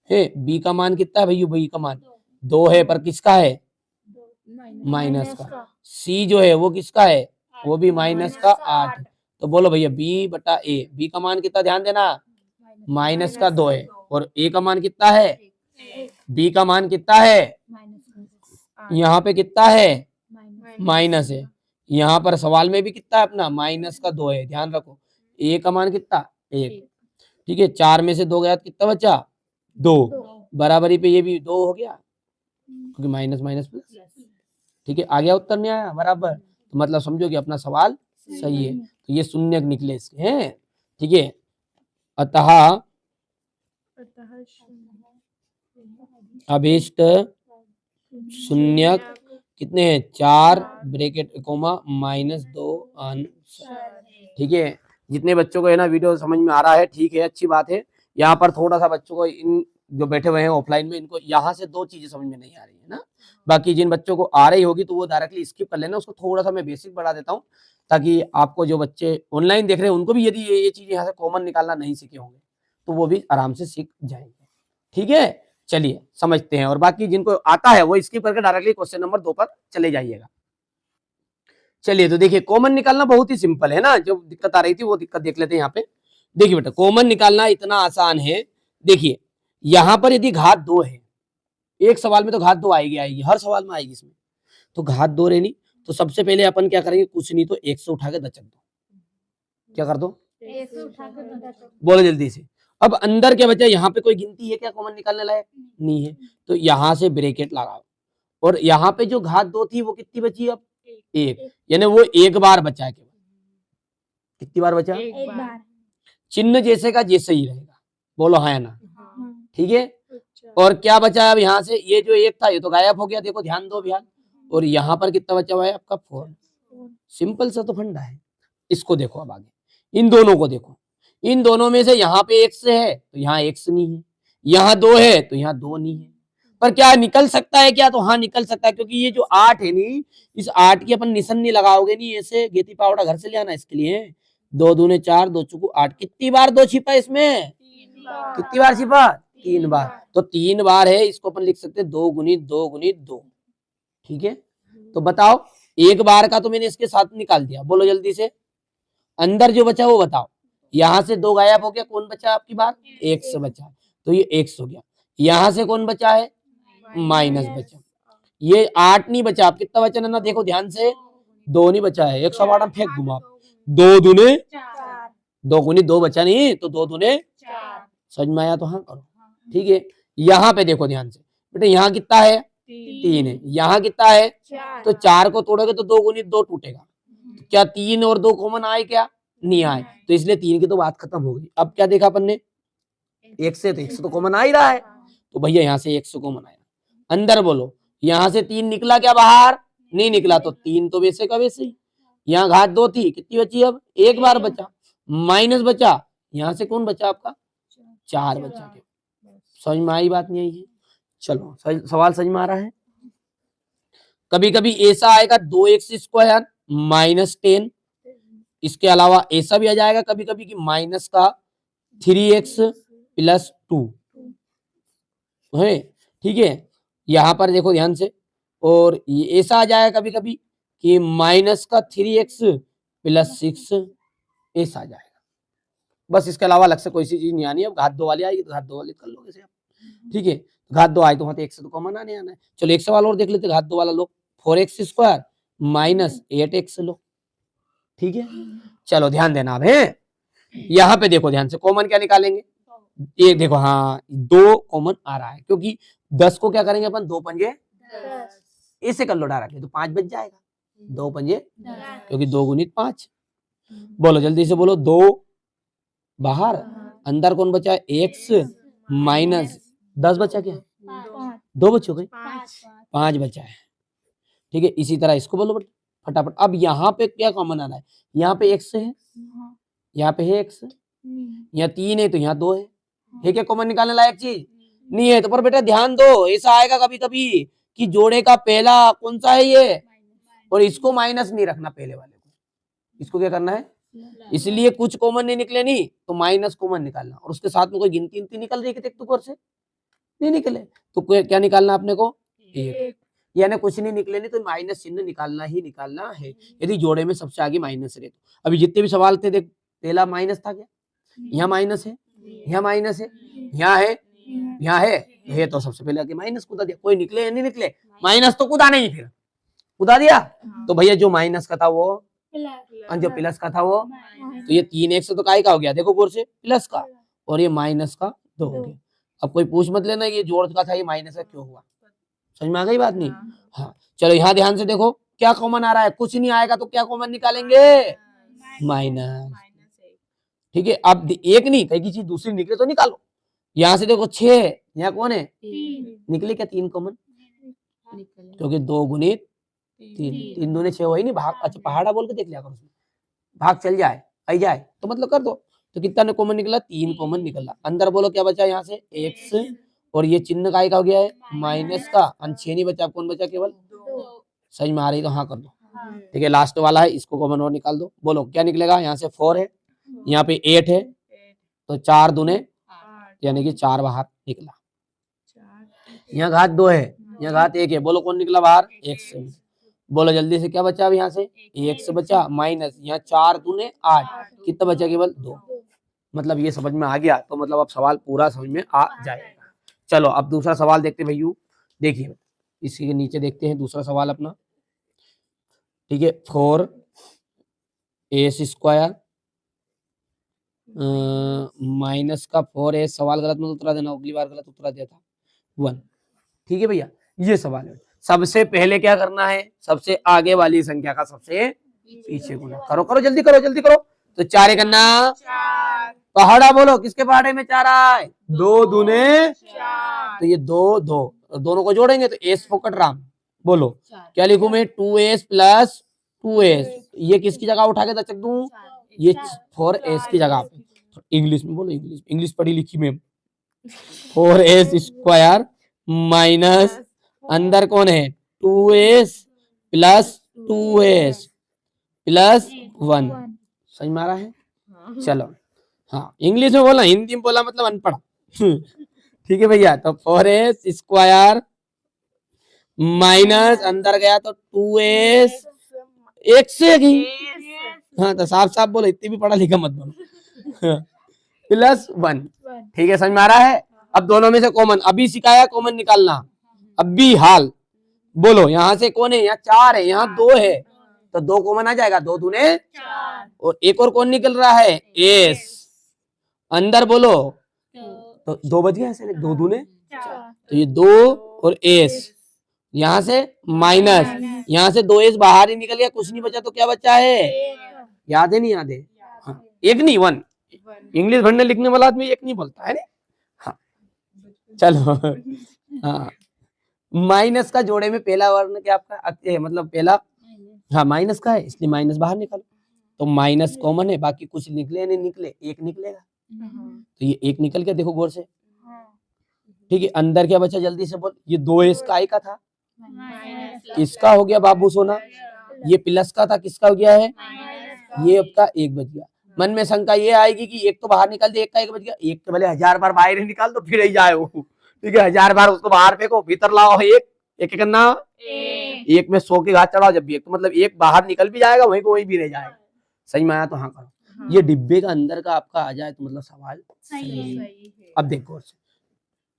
है। बी का मान कितना है भैया? बी का मान 2 है, पर किसका है? माइनस का। सी जो है वो किसका है? वो भी माइनस का 8। तो बोलो भैया बी बटा ए। बी का मान कितना? ध्यान देना, माइनस का 2 है। और ए का मान कितना है? बी का मान कितना है? यहाँ पे कितना है? माइनस है। यहाँ पर सवाल में भी कितना है अपना? माइनस का 2 है। ध्यान रखो, ए का मान कितना? 1। ठीक है, 4 में से 2 गया, कितना बचा? 2। बराबरी पे ये भी 2 हो गया, क्योंकि माइनस माइनस प्लस। ठीक है, आ गया उत्तर? नहीं आया? बराबर। तो मतलब समझो कि अपना सवाल सही है। तो ये शून्य निकले इसके हैं। ठीक है, अतः अभीष्ट शून्य कितने हैं? 4 ब्रैकेट कोमा -2 आंसर। ठीक है, जितने बच्चों को है ना वीडियो समझ में आ रहा है, ठीक है, अच्छी बात है। यहाँ पर थोड़ा सा बच्चों को इन जो बैठे हुए हैं ऑफलाइन में, इनको यहाँ से 2 चीजें समझ में नहीं आ रही है ना। बाकी जिन बच्चों को आ रही होगी तो वो डायरेक्टली स्किप कर लेना, उसको थोड़ा सा मैं बेसिक बढ़ा देता हूँ, ताकि आपको जो बच्चे ऑनलाइन देख रहे हैं उनको भी यदि ये चीजें यहाँ से कॉमन निकालना नहीं सीखे होंगे तो वो भी आराम से सीख जाएंगे। ठीक है, चलिए समझते हैं। और बाकी जिनको आता है वो स्किप करके डायरेक्टली क्वेश्चन नंबर 2 पर चले जाइएगा। चलिए, तो देखिए कॉमन निकालना बहुत ही सिंपल है ना। जो दिक्कत आ रही थी वो दिक्कत देख लेते हैं यहाँ पे। देखिए बेटा, कॉमन निकालना इतना आसान है। देखिए यहाँ पर यदि घात 2 है, एक सवाल में तो घात 2 आएगी, हर सवाल में आएगी इसमें। तो घात 2 रहनी, तो सबसे पहले अपन क्या करेंगे? कुछ नहीं तो 1 से उठा के दचक दो। क्या कर दो?
1 से उठा के दचक।
बोलो जल्दी से। अब अंदर क्या बचा? यहाँ पे कोई गिनती है क्या कॉमन निकालने लायक? नहीं है, तो यहाँ से ब्रैकेट लगाओ। और यहाँ पे जो घात 2 थी वो कितनी बची? अब 1, यानी वो एक बार बचा है केवल। कितनी बार बचा?
एक बार।
चिन्ह जैसे का जैसे ही रहेगा। बोलो हाँ या ना? ठीक है, और क्या बचा अब यहाँ से? ये जो 1 था ये तो गायब हो गया, देखो ध्यान दो भैया। और यहाँ पर कितना बचा हुआ है आपका? 4। सिंपल सा तो फंडा है। इसको देखो अब आगे, इन दोनों को देखो। इन दोनों में से यहाँ पे x है तो यहाँ x नहीं है, यहाँ 2 है तो यहाँ 2 नहीं है। पर क्या निकल सकता है क्या? तो हाँ निकल सकता है, क्योंकि ये जो 8 है नी, इस 8 की अपन निशानी लगाओगे नहीं ऐसे, गेती पावड़ा घर से ले आना इसके लिए। 2 दूने 4, 2 चौको 8। कितनी बार 2 छिपा इसमें? कितनी बार छिपा? 3 बार। तो 3 बार है, इसको अपन लिख सकते हैं 2 गुनी 2 गुनी 2। ठीक है, तो बताओ एक बार का तो मैंने इसके साथ निकाल दिया। बोलो जल्दी से, अंदर जो बचा वो बताओ। यहाँ से 2 गायब हो गया, कौन बचा आपकी बात? x बचा, तो ये x हो गया। यहाँ से कौन बचा है? माइनस बचा। ये 8 नहीं बचा, आप कितना बचा ना? देखो ध्यान से, 2 नहीं बचा है। 108 फेंक दूंगा आप। 2 दूने
4।
2 गुनी 2 बचा नहीं, तो 2 दूने
4।
समझ में आया तो हाँ करो। ठीक है, यहाँ पे देखो ध्यान से बेटा, यहाँ कितना है? 3 है। यहाँ कितना है?
4।
तो 4 को तोड़ोगे तो 2 गुनी 2 टूटेगा। क्या 3 और 2 कॉमन आए? क्या नहीं आए, तो इसलिए 3 की तो बात खत्म हो गई। अब क्या देखा अपन ने? 1 से, तो 1 से तो कॉमन आ ही रहा है, तो भैया यहाँ से 1 से कॉमन आया। अंदर बोलो, यहाँ से 3 निकला क्या बाहर? नहीं निकला, तो 3 तो वैसे का वैसे ही। यहाँ घात 2 थी, कितनी बची? अब 1 बार बचा, माइनस बचा। यहाँ से कौन बचा आपका? 4 बचा के। समझ में आई बात नहीं आई है? चलो सवाल समझ में आ रहा है? कभी कभी ऐसा आएगा 2x² -10, इसके अलावा ऐसा भी आ जाएगा कभी कभी कि माइनस का 3x + 2 है, ठीक है। यहाँ पर देखो ध्यान से, और ये ऐसा आ जाएगा कभी कभी कि माइनस का 3x + 6 ऐसा आ जाएगा। बस इसके अलावा अलग से कोई सी चीज नहीं आनी है। अब घात 2 वाली आएगी तो घात 2 वाली कर लो ऐसे आप, ठीक है। घात 2 आए तो वहां तो 1 से तो कॉमन आने आना है। चलो एक सवाल और देख लेते, घात 2 वाला लो, 4x² - 8x लो, ठीक है। चलो ध्यान देना अब है, यहाँ पे देखो ध्यान से, कॉमन क्या निकालेंगे? ये देखो, हाँ 2 कॉमन आ रहा है, क्योंकि 10 को क्या करेंगे अपन, 2 पंजे
10
ऐसे कर लो डायरेक्ट, तो 5 बच जाएगा, 2 पंजे
10
क्योंकि 2 गुणित 5। बोलो जल्दी से बोलो, 2 बाहर, अंदर कौन बचा है, x -10 बचा, क्या
5
2 बच्चे हो गए,
5
5 बचा है, ठीक है। इसी तरह इसको बोलो फटाफट। अब यहाँ पे क्या कॉमन आ रहा है, यहाँ पे x है, यहाँ पे है x, यहाँ 3 है तो यहाँ 2 है क्या कॉमन निकालने लायक चीज? नहीं है। तो पर बेटा ध्यान दो, ऐसा आएगा कभी कभी कि जोड़े का पहला कौन सा है ये, और इसको माइनस नहीं रखना पहले वाले को, इसको क्या करना है, इसलिए कुछ कॉमन नहीं निकले नहीं तो माइनस कॉमन निकालना, और उसके साथ में कोई गिनती निकल रही है ऊपर से, नहीं निकले तो क्या निकालना आपने को, 1, यानी कुछ नहीं निकले नहीं तो माइनस चिन्ह निकालना ही निकालना है, यदि जोड़े में सबसे आगे माइनस रहे तो। अभी जितने भी सवाल थे देख, पहला माइनस था क्या, यहाँ माइनस है, यहाँ माइनस है, यहाँ है, यहाँ है तो सबसे पहले आगे माइनस कूदा दिया, कोई निकले या नहीं निकले, माइनस तो कूदा नहीं, फिर कूदा दिया तो भैया जो माइनस का था वो, और जो प्लस का था वो, तो ये 3x तो काय का हो गया, देखो गौर से, प्लस का, और ये माइनस का 2 हो गया। अब कोई पूछ मत लेना ये जोड़ का था, ये माइनस का क्यों हुआ, समझ में आ गई बात नहीं? हाँ चलो यहाँ ध्यान से देखो, क्या कॉमन आ रहा है, कुछ नहीं आएगा तो क्या कॉमन निकालेंगे, माइनस, ठीक है। अब एक नहीं, कई की चीज दूसरी निकले तो निकालो। यहाँ से देखो 6, यहाँ कौन है, निकले क्या 3 कॉमन, क्योंकि 2 गुणित 3, 3 दूने 6 वही नहीं, भाग, अच्छा पहाड़ा बोल के देख लिया करो, उसमें भाग चल जाए आई जाए तो मतलब कर दो, तो कितना ने कॉमन निकला, 3 कॉमन निकला। अंदर बोलो क्या बचा, यहाँ से x, और ये चिन्ह का हो गया है माइनस का, 6 नहीं बचा, कौन बचा, केवल 2। समझ में आ रही तो हाँ कर दो, ठीक है। लास्ट वाला है, इसको कॉमन और निकाल दो, बोलो क्या निकलेगा, यहाँ से 4 है, यहाँ पे 8 है, तो 4 दूने यानी कि 4 बाहर निकला। यहाँ घात 2 है, यहाँ घात 1 है, बोलो कौन निकला बाहर, x। बोलो जल्दी से क्या बचा, अब यहाँ से x बचा, माइनस यहाँ 4 दूने 8, कितना बचा, केवल 2। मतलब ये समझ में आ गया तो मतलब अब सवाल पूरा समझ में आ जाएगा। चलो अब दूसरा सवाल देखते हैं भैया, देखिए इसी के नीचे देखते हैं दूसरा सवाल अपना, ठीक है। 4a² माइनस का 4a, सवाल गलत मत उत्तर देना, अगली बार गलत उत्तर दिया था 1, ठीक है भैया। ये सवाल है, सबसे पहले क्या करना है, सबसे आगे वाली संख्या का सबसे पीछे गुना करो, करो जल्दी करो, जल्दी करो। तो 4 करना, पहाड़ा बोलो, किसके पहाड़े में 4 आए, 2 दूने 4, तो ये 2 2 दोनों को जोड़ेंगे तो एस फोकट राम, बोलो क्या लिखूं मैं, 2s + 2s, ये किसकी जगह उठा के दचक दूं, ये 4s की जगह पे। तो इंग्लिश में बोलो, इंग्लिश पढ़ी लिखी में, 4s² माइनस अंदर कौन है, 2s + 2s + 1, समझ में आ रहा है? चलो हाँ, इंग्लिश में बोला, हिंदी में बोला मतलब अनपढ़, ठीक है भैया। तो 4s² माइनस अंदर गया तो 2s, एक से ही, हाँ तो साफ साफ बोलो, इतनी भी पढ़ा लिखा मत बोलो, +1, ठीक है, समझ में आ रहा है? अब दोनों में से कॉमन अभी सिखाया, कॉमन निकालना अभी हाल, बोलो यहाँ से कौन है, यहाँ 4 है, यहाँ 2 है, तो 2 कॉमन आ जाएगा, 2 दूने 4, और एक और कौन निकल रहा है, s, अंदर बोलो तो 2 बच गया, ऐसे 2 दूने 4, तो ये 2 और s, यहाँ से माइनस, यहाँ से 2s बाहर ही निकल गया, कुछ नहीं बचा, तो क्या बचा है, याद है नहीं याद है, हाँ 1 नहीं 1, इंग्लिश पढ़ने लिखने वाला आदमी 1 नहीं बोलता है ना, हाँ चलो हाँ, माइनस का जोड़े में पहला वर्ण क्या आपका, मतलब पहला, हाँ माइनस का है, इसलिए माइनस बाहर निकालो, तो माइनस कॉमन है, बाकी कुछ निकले नहीं निकले, 1 निकलेगा, तो ये 1 निकल गया, देखो गौर से, ठीक है, अंदर क्या बचा जल्दी से बोल, ये 2s का i का था,
माइनस
इसका हो गया बाबू सोना, ये प्लस का था, किसका हो गया है, ये आपका 1 बच गया। मन में शंका ये आएगी कि एक तो बाहर निकल दे, एक का 1 बच गया, एक के भले 1000 बार बाहर ही निकाल दो फिर ही जाए वो, ठीक है, 1000 बार उसको बाहर फेंको, भीतर लाओ, एक करना, एक में 100 की घात चढ़ाओ, जब भी एक तो मतलब एक बाहर निकल भी जाएगा, वहीं को वहीं भी रह जाएगा। सही में आया तो हाँ करो। ये डिब्बे का अंदर का आपका आ जाए तो मतलब सवाल सही है। अब देखो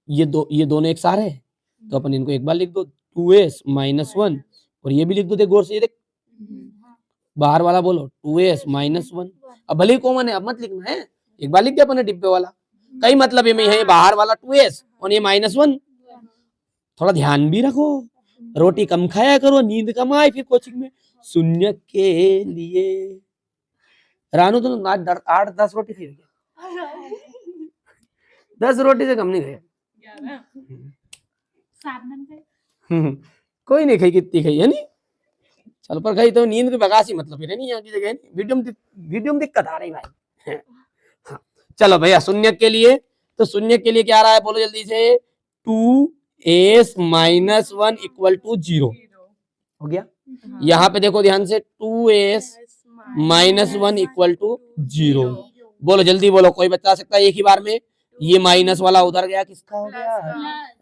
ये दोनों एक सारे हैं, तो अपन इनको एक बार लिख दो, 2s माइनस 1, और ये भी लिख दो, देख गौर से, ये देख बाहर वाला बोलो 2s माइनस 1, अब भले ही कॉमन है, अब मत लिखना है, एक बार लिख दिया अपने डिब्बे वाला, कई मतलब ये में है, बाहर वाला 2s और ये -1, थोड़ा ध्यान भी रखो, रोटी कम खाया करो, नींद कम आए फिर कोचिंग में। शून्य के लिए रानू तो आज 8-10 रोटी खाई होगी, 10 रोटी से कम नहीं खाई। कोई नहीं खाई, कितनी खाई है नहीं, चल पर खाई तो नींद की बगासी मतलब फिर नहीं, यहाँ की जगह वीडियो में दिक्कत आ रही भाई। हाँ चलो भैया, शून्य के लिए, तो शून्य के लिए क्या आ रहा है बोलो जल्दी से, 2s माइनस 1 इक्वल टू 0 हो गया। यहाँ पे देखो ध्यान से, 2s माइनस 1 इक्वल टू 0, बोलो जल्दी बोलो, कोई बता सकता है एक ही बार में, ये माइनस वाला उधर गया, किसका हो गया,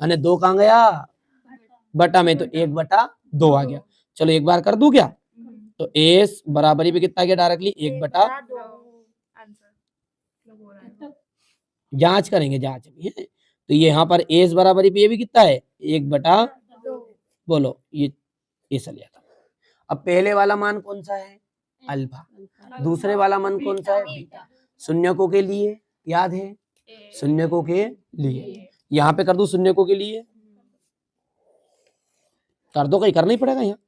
अने 2 कहाँ गया, बटा में, तो 1/2 आ गया। चलो एक बार कर दूं क्या, तो s बराबरी पे कितना गया डायरेक्टली, 1/2, जांच करेंगे, जांच अभी है, तो ये यहाँ पर s बराबरी पे ये भी कितना है, 1/2, बोलो ये चल गया। अब पहले वाला मान कौन सा है, अल्फा, दूसरे वाला मान कौन सा है, बीटा। शून्यकों के लिए याद है, शून्यकों के लिए यहाँ पे कर दो, शून्यकों के लिए कर दो, कहीं करना ही पड़ेगा यहाँ,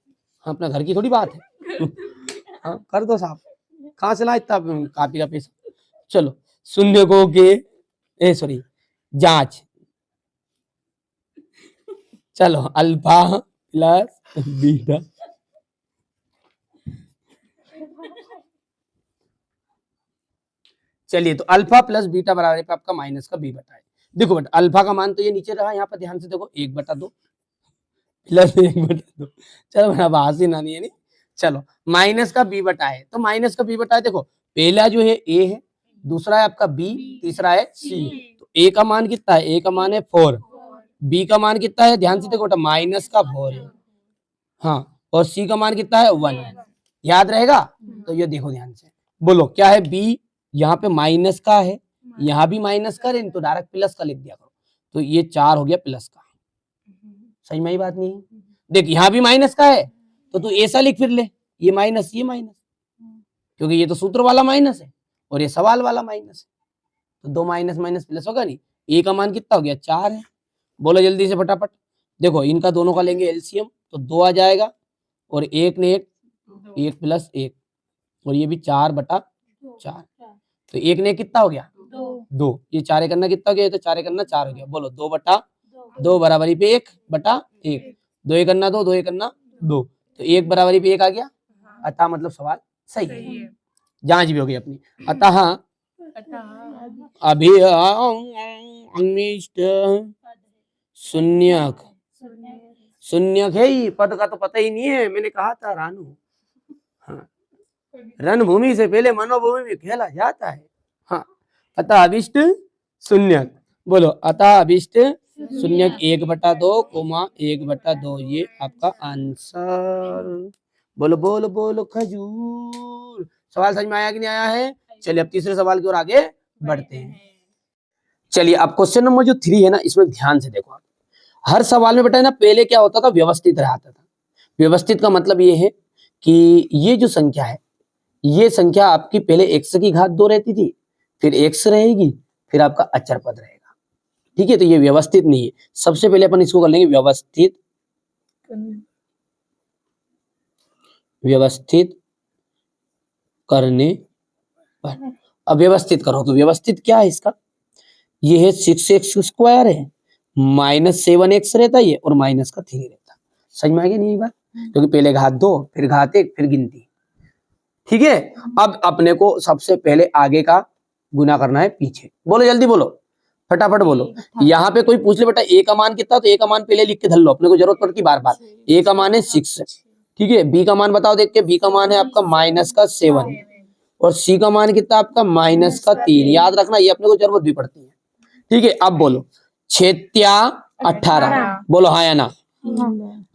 हाँ अपना घर की थोड़ी बात है। हाँ कर दो साहब, कहाँ से ला इतना कापी का पैसा। चलो शून्यकों के सॉरी जांच, चलो अल्फा प्लस बीटा, चलिए तो अल्फा प्लस बीटा बराबर पे आपका माइनस का b बटा है। देखो बेटा अल्फा का मान तो ये नीचे रहा, यहाँ पर ध्यान से देखो 1/2 प्लस 1/2, चलो मेरा बात ही ना नहीं है नहीं, चलो माइनस का b बटा है, तो माइनस का b बटा है, देखो पहला जो है a है, दूसरा है आपका b, तीसरा है c, तो a का मान कितना है, a का मान है 4, b का मान कितना है, ध्यान से देखो बेटा माइनस का 4 है, हाँ, और c का मान कितना है 1, याद रहेगा। तो ये देखो ध्यान से बोलो क्या है, b यहाँ पे माइनस का है, यहाँ भी माइनस का है, तो डायरेक्ट प्लस का लिख दिया करो, तो ये 4 हो गया प्लस का। सही में ही बात नहीं है, देख यहाँ भी माइनस का है, तो तू ऐसा लिख फिर ले, ये माइनस ये माइनस, क्योंकि ये तो सूत्र वाला माइनस है और ये सवाल वाला माइनस है, तो 2 माइनस माइनस प्लस होगा नहीं, ए का मान कितना हो गया 4 है, बोलो जल्दी से फटाफट, देखो इनका दोनों का लेंगे एलसीएम, तो 2 आ जाएगा, और एक ने एक प्लस 1, और ये भी 4/4, तो एक ने कितना हो गया 2, ये 4 करना कितना हो गया, तो 4 करना 4 हो गया, बोलो 2/2 बराबरी पे 1/1, 2 करना 2, 2 करना 2, तो 1 बराबरी पे 1 आ गया, अतः मतलब सवाल सही है, जांच भी हो गई अपनी। अतः अभी शून्यक, शून्यक है ही, पद का तो पता ही नहीं है, मैंने कहा था रानू, हाँ रणभूमि से पहले मनोभूमि में खेला जाता है, हाँ अतः अभिष्ट शून्यक, बोलो अतः अभिष्ट शून्यक 1/2 कोमा 1/2, ये आपका आंसर। बोलो बोलो बोलो खजूर। सवाल समझ में आया कि नहीं आया है? चलिए अब तीसरे सवाल की ओर आगे बढ़ते हैं। चलिए अब क्वेश्चन नंबर जो 3 है ना, इसमें ध्यान से देखो आप, हर सवाल में बेटा ना पहले क्या होता था, व्यवस्थित रहता था। व्यवस्थित का मतलब ये है कि ये जो संख्या है, ये संख्या आपकी पहले x की घात 2 रहती थी, फिर x रहेगी, फिर आपका अचर पद रहेगा, ठीक है, तो ये व्यवस्थित नहीं है। सबसे पहले अपन इसको कर लेंगे व्यवस्थित, व्यवस्थित करने पर। अब व्यवस्थित करो तो व्यवस्थित क्या है इसका, ये है 6x² है, -7x रहता है ये, और माइनस का 3 रहता है। समझ में आ गया नहीं ये बात, क्योंकि पहले घात 2 फिर घात 1 फिर गिनती, ठीक है। अब अपने को सबसे पहले आगे का गुना करना है पीछे, बोलो जल्दी बोलो, फटाफट बोलो। यहाँ पे कोई पूछ ले बेटा ए का मान कितना, तो ए का मान पहले लिख के धर लो, अपने को जरूरत पड़ती बार बार। ए का मान है 6, ठीक है। बी का मान बताओ देख के, बी का मान है आपका -7 और सी का मान कितना आपका -3। याद रखना, ये अपने को जरूरत भी पड़ती है, ठीक है। अब बोलो 6 × 18, बोलो हाँ या ना।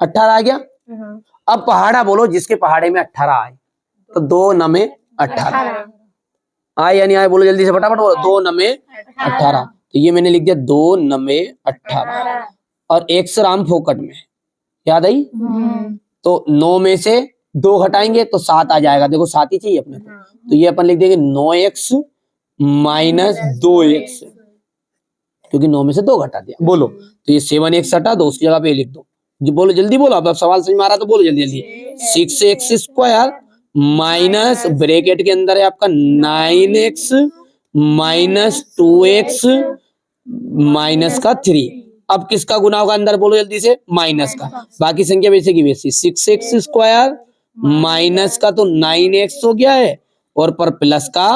18 आ गया। अब पहाड़ा बोलो, जिसके पहाड़े में 18 आए, तो 2 × 9 = 18 आए या नहीं आए, बोलो जल्दी से फटाफट बोलो। 2 × 9 = 18, तो ये मैंने लिख दिया 2 × 9 = 18 और x राम फोकट में, याद आई। तो 9 में से 2 घटाएंगे तो 7 आ जाएगा, देखो 7 ही चाहिए अपने को, तो ये अपन लिख देंगे 9x - 2x, क्योंकि 9 में से 2 घटा दिया। बोलो तो ये 7x हटा दो, उसकी जगह पे लिख दो। बोलो जल्दी बोलो, अब सवाल समझ में आ रहा तो बोलो जल्दी जल्दी। 6x² माइनस ब्रैकेट के अंदर है आपका 9x - 2x -3। अब किसका गुना होगा अंदर, बोलो जल्दी से, माइनस का। बाकी संख्या वैसे की वैसी। 6x² माइनस का तो 9x हो गया है, और पर प्लस का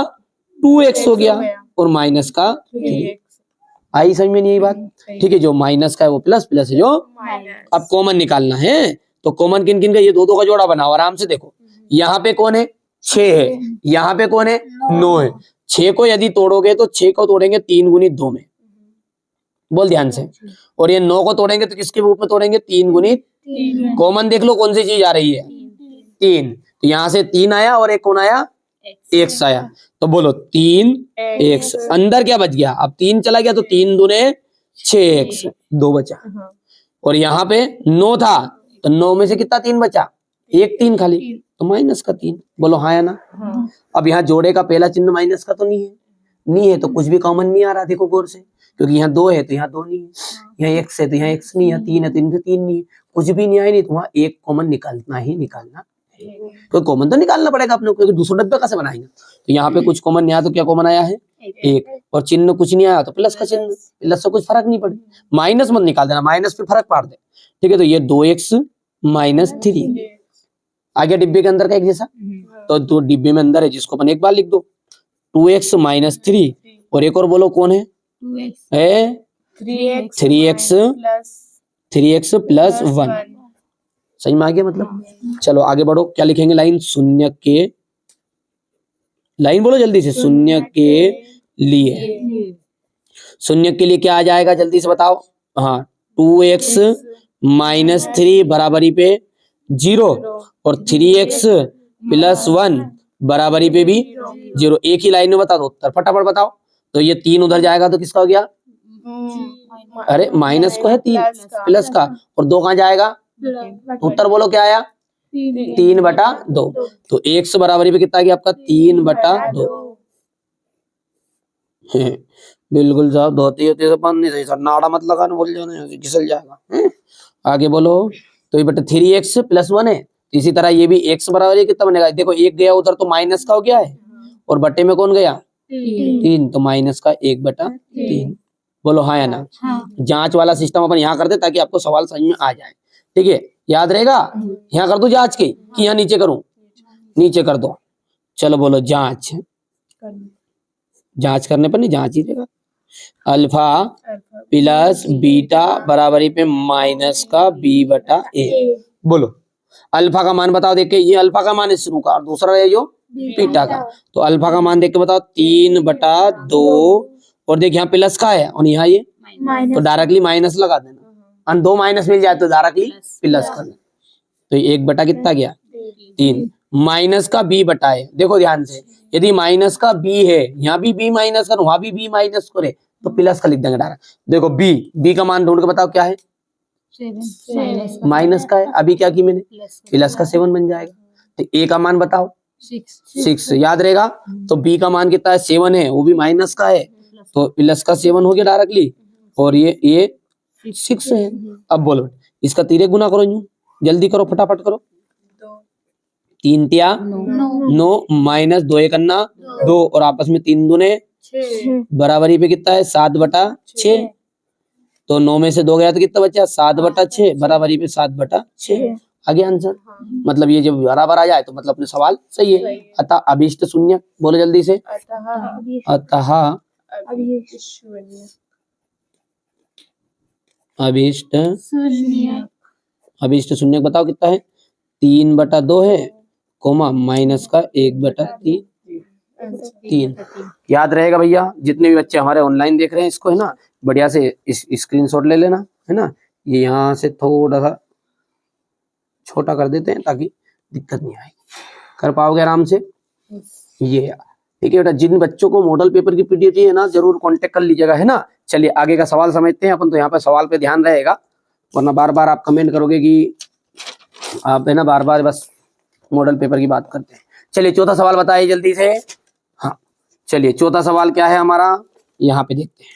2x हो गया, और माइनस का 3। आई समझ में नहीं आई बात, ठीक है। जो माइनस का है वो प्लस, प्लस है जो। अब कॉमन निकालना है, तो कॉमन किन किन का, ये 2 का जोड़ा बनाओ आराम से। देखो यहाँ पे कौन है, 6 है, यहाँ पे कौन है, 9 है। 6 को यदि तोड़ोगे तो 6 को तोड़ेंगे 3 × 2 में, बोल ध्यान से। और ये 9 को तोड़ेंगे तो किसके रूप में तोड़ेंगे, 3 × 3। कॉमन देख लो कौन सी चीज आ रही है, 3। तो यहाँ से 3 आया और एक कौन आया, x आया। तो बोलो 3x, अंदर क्या बच गया, अब 3 चला गया तो 3 दूने 6x, 2 बचा। और यहाँ पे 9 था, तो 9 में से कितना 3 बचा, एक 3 खाली, तो माइनस का 3। बोलो हाँ या ना। अब यहाँ जोड़े का पहला चिन्ह माइनस का तो नहीं है, नहीं है तो कुछ भी कॉमन नहीं आ रहा, देखो गौर से, क्योंकि यहाँ 2 है तो यहाँ 2 नहीं है, यहाँ x है तो यहाँ x नहीं है, 3 है तो इनसे 3 नहीं है, कुछ भी नहीं आया, नहीं तो वहाँ एक कॉमन निकालना ही निकालना, तो कॉमन तो निकालना पड़ेगा अपने को, क्योंकि दूसरा डब्बा कैसे बनाएंगे। तो यहाँ पे कुछ कॉमन नहीं आया तो क्या कॉमन आया है, 1, और चिन्ह कुछ नहीं आया तो प्लस का चिन्ह, प्लस से कुछ फर्क नहीं पड़े। माइनस मत निकाल देना, माइनस पे फर्क पड़ दे, ठीक है। तो ये 2x - 3 आ गया डिब्बे के अंदर का एक जैसा, तो 2 डिब्बे में अंदर है जिसको अपन एक बार लिख दो, 2x - 3, और एक और बोलो कौन है, 3x + 1। सही में आ गया मतलब। चलो आगे बढ़ो, क्या लिखेंगे, लाइन शून्य के, लाइन बोलो जल्दी से, शून्य के लिए, शून्य के लिए क्या आ जाएगा जल्दी से बताओ। हाँ 2x - 3 बराबरी पे 0 और 3x + 1 बराबरी पे भी 0। एक ही लाइन में बता दो उत्तर, फटाफट बताओ। तो ये 3 उधर जाएगा तो किसका हो गया, अरे माइनस को है 3 प्लस का, और 2 कहाँ जाएगा, उत्तर बोलो क्या आया, 3/2। तो x बराबरी पे कितना गया आपका, 3/2। बिल्कुल साहब, धोती होती है तो पानी सही सर, नाड़ा मत लगाना, बोल जाना घिसल जाएगा। आगे बोलो, तो ये बेटा 3x + 1 है, इसी तरह ये भी x बराबर है, कितना बनेगा, देखो 1 गया उधर तो माइनस का हो गया है, और बटे में कौन गया, 3, तो माइनस का 1/3। बोलो हाँ या ना। जांच वाला सिस्टम अपन यहाँ कर दे ताकि आपको सवाल समझ में आ जाए, ठीक है, याद रहेगा। यहाँ कर दो जांच की, कि यहाँ नीचे करूं, नीचे कर दो। चलो बोलो जांच, जांच करने पर नहीं जांच ही देगा। अल्फा + बीटा बराबरी पे माइनस का b/a। बोलो अल्फा का मान बताओ देख के, ये अल्फा का मान है शुरू का, और दूसरा है जो बीटा का। तो अल्फा का मान देख के बताओ, 3/2, और देख यहाँ प्लस का है और यहाँ ये, तो डायरेक्टली माइनस लगा देना, 2 माइनस मिल जाए तो डायरेक्टली प्लस कर देना। तो 1 कितना गया, 3, माइनस का b/a है। देखो ध्यान से, यदि माइनस का b है, यहाँ भी b माइनस कर, वहां भी b माइनस करे, तो प्लस का लिख देंगे डायरेक्ट। देखो b का मान ढूंढ के बताओ क्या है, माइनस का है, अभी क्या की मैंने, प्लस का 7 बन जाएगा। तो a का मान बताओ, 6 याद रहेगा। तो b का मान कितना है, 7 है, वो भी माइनस का है, तो प्लस का 7 हो गया डायरेक्टली, और ये 6 है। अब बोलो इसका 3 गुना करो, यूं जल्दी करो, फटाफट करो। 3 × 9 माइनस 2 × 2, और आपस में 3 दूने बराबरी पे कितना है, 7/6। तो 9 में से 2 गया तो कितना बचा, 7/6 बराबरी पे 7/6 आ गया आंसर। मतलब ये जब बराबर आ जाए तो मतलब अपने सवाल सही है। अतः अभीष्ट शून्य, बोलो जल्दी से, अतः अभिष्ट
शून्य
अभिष्ट शून्य बताओ कितना है 3/2 है कोमा माइनस का 1/3 3 याद रहेगा भैया जितने भी बच्चे हमारे ऑनलाइन देख रहे हैं इसको है ना बढ़िया से इस स्क्रीनशॉट ले लेना है ना ये यहाँ से थोड़ा सा छोटा कर देते हैं ताकि दिक्कत नहीं आएगी कर पाओगे आराम से ये ठीक है बेटा जिन बच्चों को मॉडल पेपर की पीडीएफ चाहिए ना जरूर कांटेक्ट कर लीजिएगा है ना चलिए आगे का सवाल समझते हैं अपन तो यहाँ पे सवाल पे ध्यान रहेगा वरना बार बार आप कमेंट करोगे कि आप है ना बार बार बस मॉडल पेपर की बात करते हैं चलिए चौथा सवाल बताइए जल्दी से हाँ चलिए चौथा सवाल क्या है हमारा यहाँ पे देखते हैं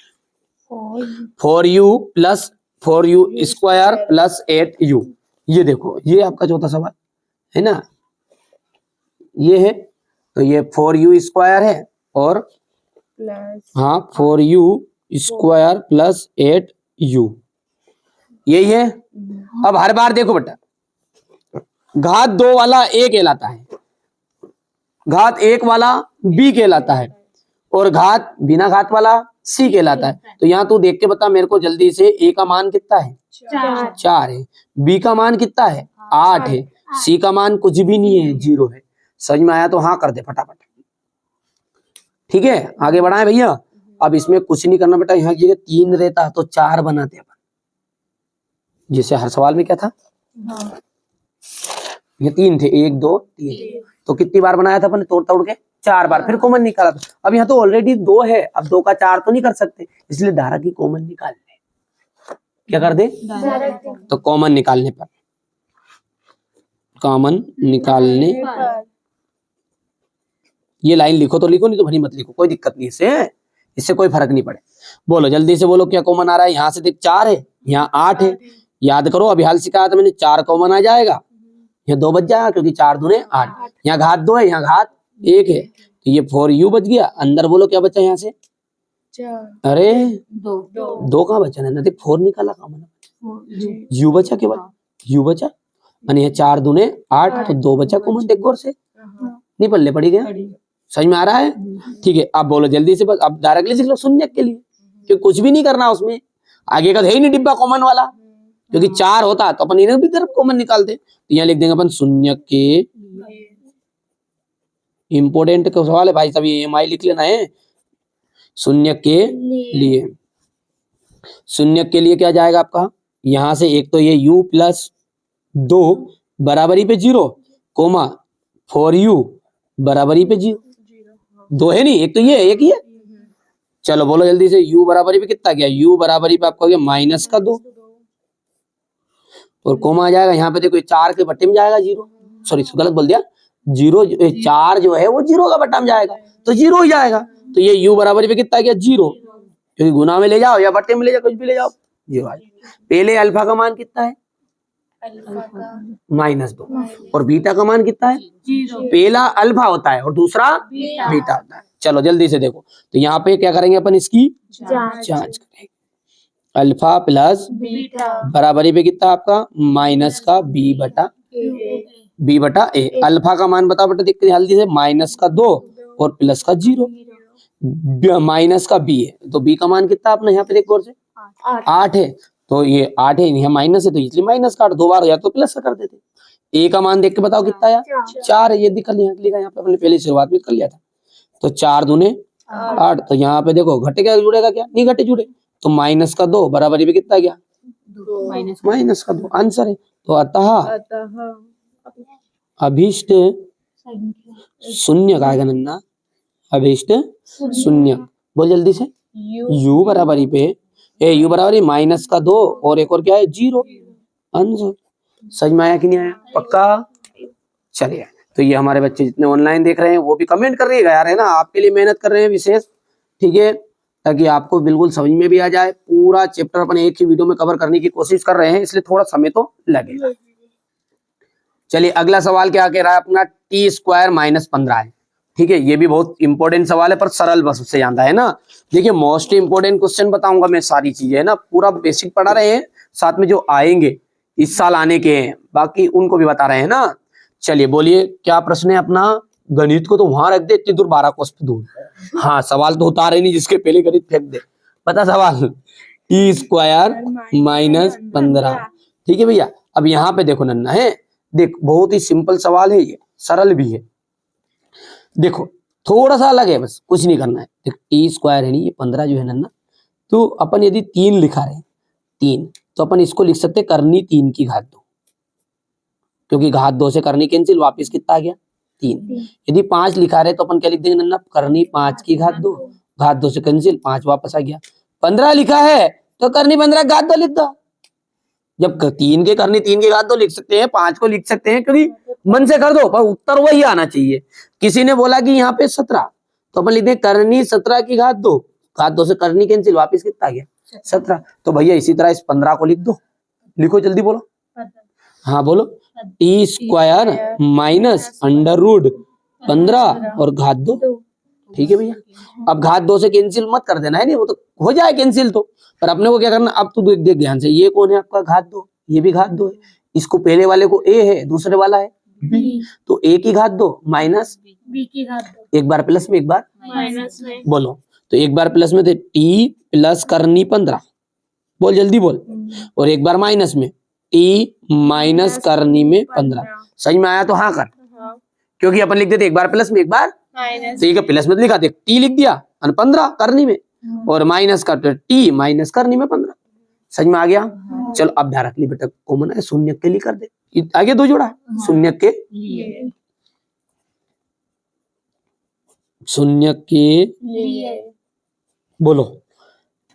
4u स्क्वायर प्लस 8u ये देखो ये आपका चौथा सवाल है ना ये है तो ये 4u स्क्वायर है और हाँ 4u स्क्वायर प्लस 8u यही है अब हर बार देखो बेटा घात 2 वाला a कहलाता है घात 1 वाला b कहलाता है और घात बिना घात वाला c कहलाता है तो यहाँ तू देख के बता मेरे को जल्दी से a का मान कितना है 4 है b का मान कितना है 8 है c का मान कुछ भी नहीं है 0 है समझ में आया तो हाँ कर दे फटाफट ठीक है आगे बढ़ाएं भैया अब इसमें कुछ नहीं करना बेटा यहाँ ये 3 रहता तो 4 बनाते अपन जैसे हर सवाल में क्या था ये 3 थे 1 2 3 तो कितनी बार बनाया था अपन तोड़ तोड़ के 4 बार फिर कॉमन निकाला था अब यहाँ तो ऑलरेडी 2 है अब 2 का 4 तो नहीं कर सकते इसलिए धारा की कॉमन निकाल ले क्या कर दे तो कॉमन निकालने पर कॉमन निकालने ये लाइन लिखो तो लिखो नहीं तो भरी मत लिखो कोई दिक्कत नहीं इससे कोई फर्क नहीं पड़े बोलो जल्दी से बोलो क्या कॉमन आ रहा है यहाँ से देख 4 है यहाँ 8 है याद करो अभी हाल सिखाया था मैंने 4 कॉमन आ जाएगा यहाँ 2 बच जाएगा क्योंकि 4 दूने 8 यहाँ घात 2 है यहाँ घात 1 है तो ये 4u बच गया अंदर बोलो क्या बचा यहाँ से अरे 2 कहाँ बचा ना देख 4 निकाला कॉमन u बचा केवल u बचा यानी 4 दूने 8 तो 2 बचा कॉमन देख गौर से नहीं पल्ले पड़ी गया समझ में आ रहा है ठीक है अब बोलो जल्दी से बस अब डायरेक्टली लिख लो शून्य के लिए क्योंकि कुछ भी नहीं करना उसमें आगे का है ही नहीं डिब्बा कॉमन वाला क्योंकि 4 होता तो अपन इन्हें भी तरफ कॉमन निकालते तो यहाँ लिख देंगे अपन शून्य के इंपोर्टेंट का सवाल है भाई सभी EMI लिख लेना है शून्य के लिए शून्य के लिए क्या जाएगा आपका यहाँ से एक तो ये u प्लस 2 बराबरी पे 0 कोमा 4u बराबरी पे 0 2 है नहीं एक तो ये एक ही है चलो बोलो जल्दी से u बराबरी पे कितना गया u बराबरी पे आपका गया माइनस का 2 और कोमा आ जाएगा यहाँ पे देखो 4 के बट्टे में जाएगा 0 सॉरी गलत बोल दिया 0 4 जो है वो 0 का बट्टा में जाएगा तो 0 ही जाएगा तो ये u बराबरी पे कितना गया 0 क्योंकि गुना में ले जाओ या बट्टे में ले जाओ कुछ भी ले जाओ 0 आ जाएगा पहले अल्फा का मान कितना है -2 और बीटा का मान कितना है पहला अल्फा होता है और दूसरा बीटा होता है चलो जल्दी से देखो तो यहाँ पे क्या करेंगे अपन इसकी जांच करेंगे अल्फा प्लस बराबरी पे कितना आपका माइनस का b बटा a अल्फा का मान बताओ बेटा देखते जल्दी से माइनस का 2 और प्लस का 0 माइनस का b है तो b का मान कितना आपने यहाँ पे देखो और से 8 है तो ये 8 है यहाँ माइनस है तो इसलिए माइनस का 8 2 बार हो जाए तो प्लस कर देते a का मान देख के बताओ कितना है 4 है ये दिखा लिखा यहाँ पे अपने पहले शुरुआत में कर लिया था तो 4 दूने 8 तो यहाँ पे देखो घटे क्या जुड़ेगा क्या नहीं घटे जुड़े तो माइनस का 2 बराबरी पे कितना गया माइनस का 2 आंसर है तो अतः अभीष्ट शून्य का आएगा नन्ना अभीष्ट शून्य बोल जल्दी से u बराबरी पे u बराबरी माइनस का 2 और एक और क्या है 0 आंसर समझ में आया कि नहीं आया पक्का चलिए तो ये हमारे बच्चे जितने ऑनलाइन देख रहे हैं वो भी कमेंट कर रहिएगा यार है ना आपके लिए मेहनत कर रहे हैं विशेष ठीक है ताकि आपको बिल्कुल समझ में भी आ जाए पूरा चैप्टर अपन एक ही वीडियो में कवर करने की कोशिश कर रहे हैं इसलिए थोड़ा समय तो लगेगा चलिए अगला सवाल क्या कह रहा है अपना t² -15 है ठीक है ये भी बहुत इंपॉर्टेंट सवाल है पर सरल बस उससे ज्यादा है ना देखिए मोस्ट इंपोर्टेंट क्वेश्चन बताऊंगा मैं सारी चीजें है ना पूरा बेसिक पढ़ा रहे हैं साथ में जो आएंगे इस साल आने के हैं बाकी उनको भी बता रहे हैं ना चलिए बोलिए क्या प्रश्न है अपना गणित को तो वहां रख दे इतनी दूर 12 कोस पे दूर हाँ सवाल तो उतारे नहीं जिसके पहले गणित फेंक दे पता सवाल टी स्क्वायर माइनस 15। ठीक है भैया। अब यहाँ पे देखो नन्ना है, देख बहुत ही सिंपल सवाल है ये, सरल भी है। देखो थोड़ा सा अलग है, बस कुछ नहीं करना है। देख टी स्क्वायर है नहीं, ये 15 जो है नन्ना, तो अपन यदि 3 लिखा रहे 3, तो अपन इसको लिख सकते करनी 3 की घात 2, क्योंकि घात 2 से करनी कैंसिल, वापस कितना आ गया 3। यदि 5 लिखा रहे तो अपन क्या लिख देंगे नन्ना, करनी 5 की घात 2, घात 2 से कैंसिल, 5 वापस आ गया। 15 लिखा है तो करनी 15 घात 2 लिख दो। जब 3 के करनी 3 की घात 2 लिख सकते हैं, 5 को लिख सकते हैं, क्योंकि मन से कर दो, पर उत्तर वही आना चाहिए। किसी ने बोला कि यहाँ पे 17, तो अपन लिख दें करनी 17 की घात 2, घात 2 से करनी कैंसिल, वापस कितना आ गया 17। तो भैया इसी तरह इस 15 को लिख दो, लिखो जल्दी बोलो। हाँ बोलो, T square minus under root 15 और घात 2। ठीक है भैया। अब घात 2 से कैंसिल मत कर देना है, नहीं वो तो हो जाए कैंसिल तो, पर अपने को क्या करना, अब तू देख ध्यान से, ये कौन है आपका घात 2, ये भी घात 2 है। इसको पहले वाले को a है, दूसरे वाला है b, तो a की घात 2 माइनस
b की घात 2,
एक बार प्लस में एक बार
माइनस में,
बोलो, तो एक बार प्लस में थे t प्लस करनी 15, बोल जल्दी बोल, और एक बार माइनस में t माइनस करनी में 15। सही में आया तो हाँ कर, क्योंकि अपन लिख देते एक बार प्लस में एक बार
माइनस,
तो ये प्लस में लिखा थे, t लिख दिया और 15 करनी में, और माइनस का t माइनस करनी में 15। समझ में आ गया। चलो अब ध्यान रख ली बेटा, कॉमन है, शून्य के लिए कर दे, आगे 2 जोड़ा शून्य के
लिए,
बोलो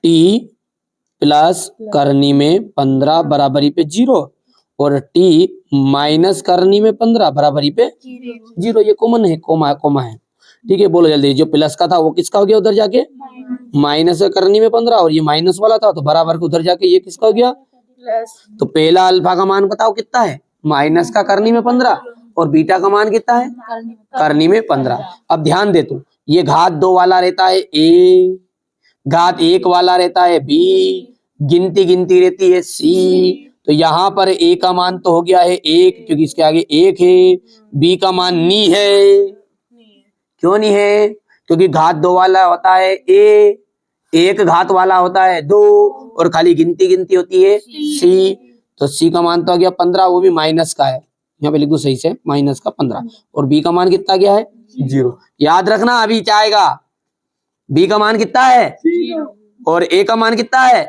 t प्लस करनी में 15 बराबरी पे 0 और t माइनस करनी में 15 बराबरी पे 0, ये कॉमन है, कोमा कोमा है। ठीक है, बोलो जल्दी, जो प्लस का था वो किसका हो गया उधर जाके, माइनस करनी में 15, और ये माइनस वाला था तो बराबर को उधर जाके ये किसका हो गया
प्लस,
तो पहला अल्फा का मान बताओ कितना है, माइनस का करनी में 15, और बीटा का मान कितना है करनी में 15। अब ध्यान दे तू, ये घात 2 वाला रहता है a, घात 1 वाला रहता है b, गिनती गिनती रहती है c, तो यहाँ पर a का मान तो हो गया है 1, क्योंकि इसके आगे 1 है, b का मान नहीं है, क्यों नहीं है, क्योंकि घात 2 वाला होता है a, एक घात वाला होता है 2, और खाली गिनती गिनती होती है c, तो c का मान तो आ गया 15, वो भी माइनस का है, यहाँ पे लिख दो सही से माइनस का 15, और b का मान कितना गया है 0। याद रखना अभी क्या आएगा, b का मान कितना है
0
और a का मान कितना है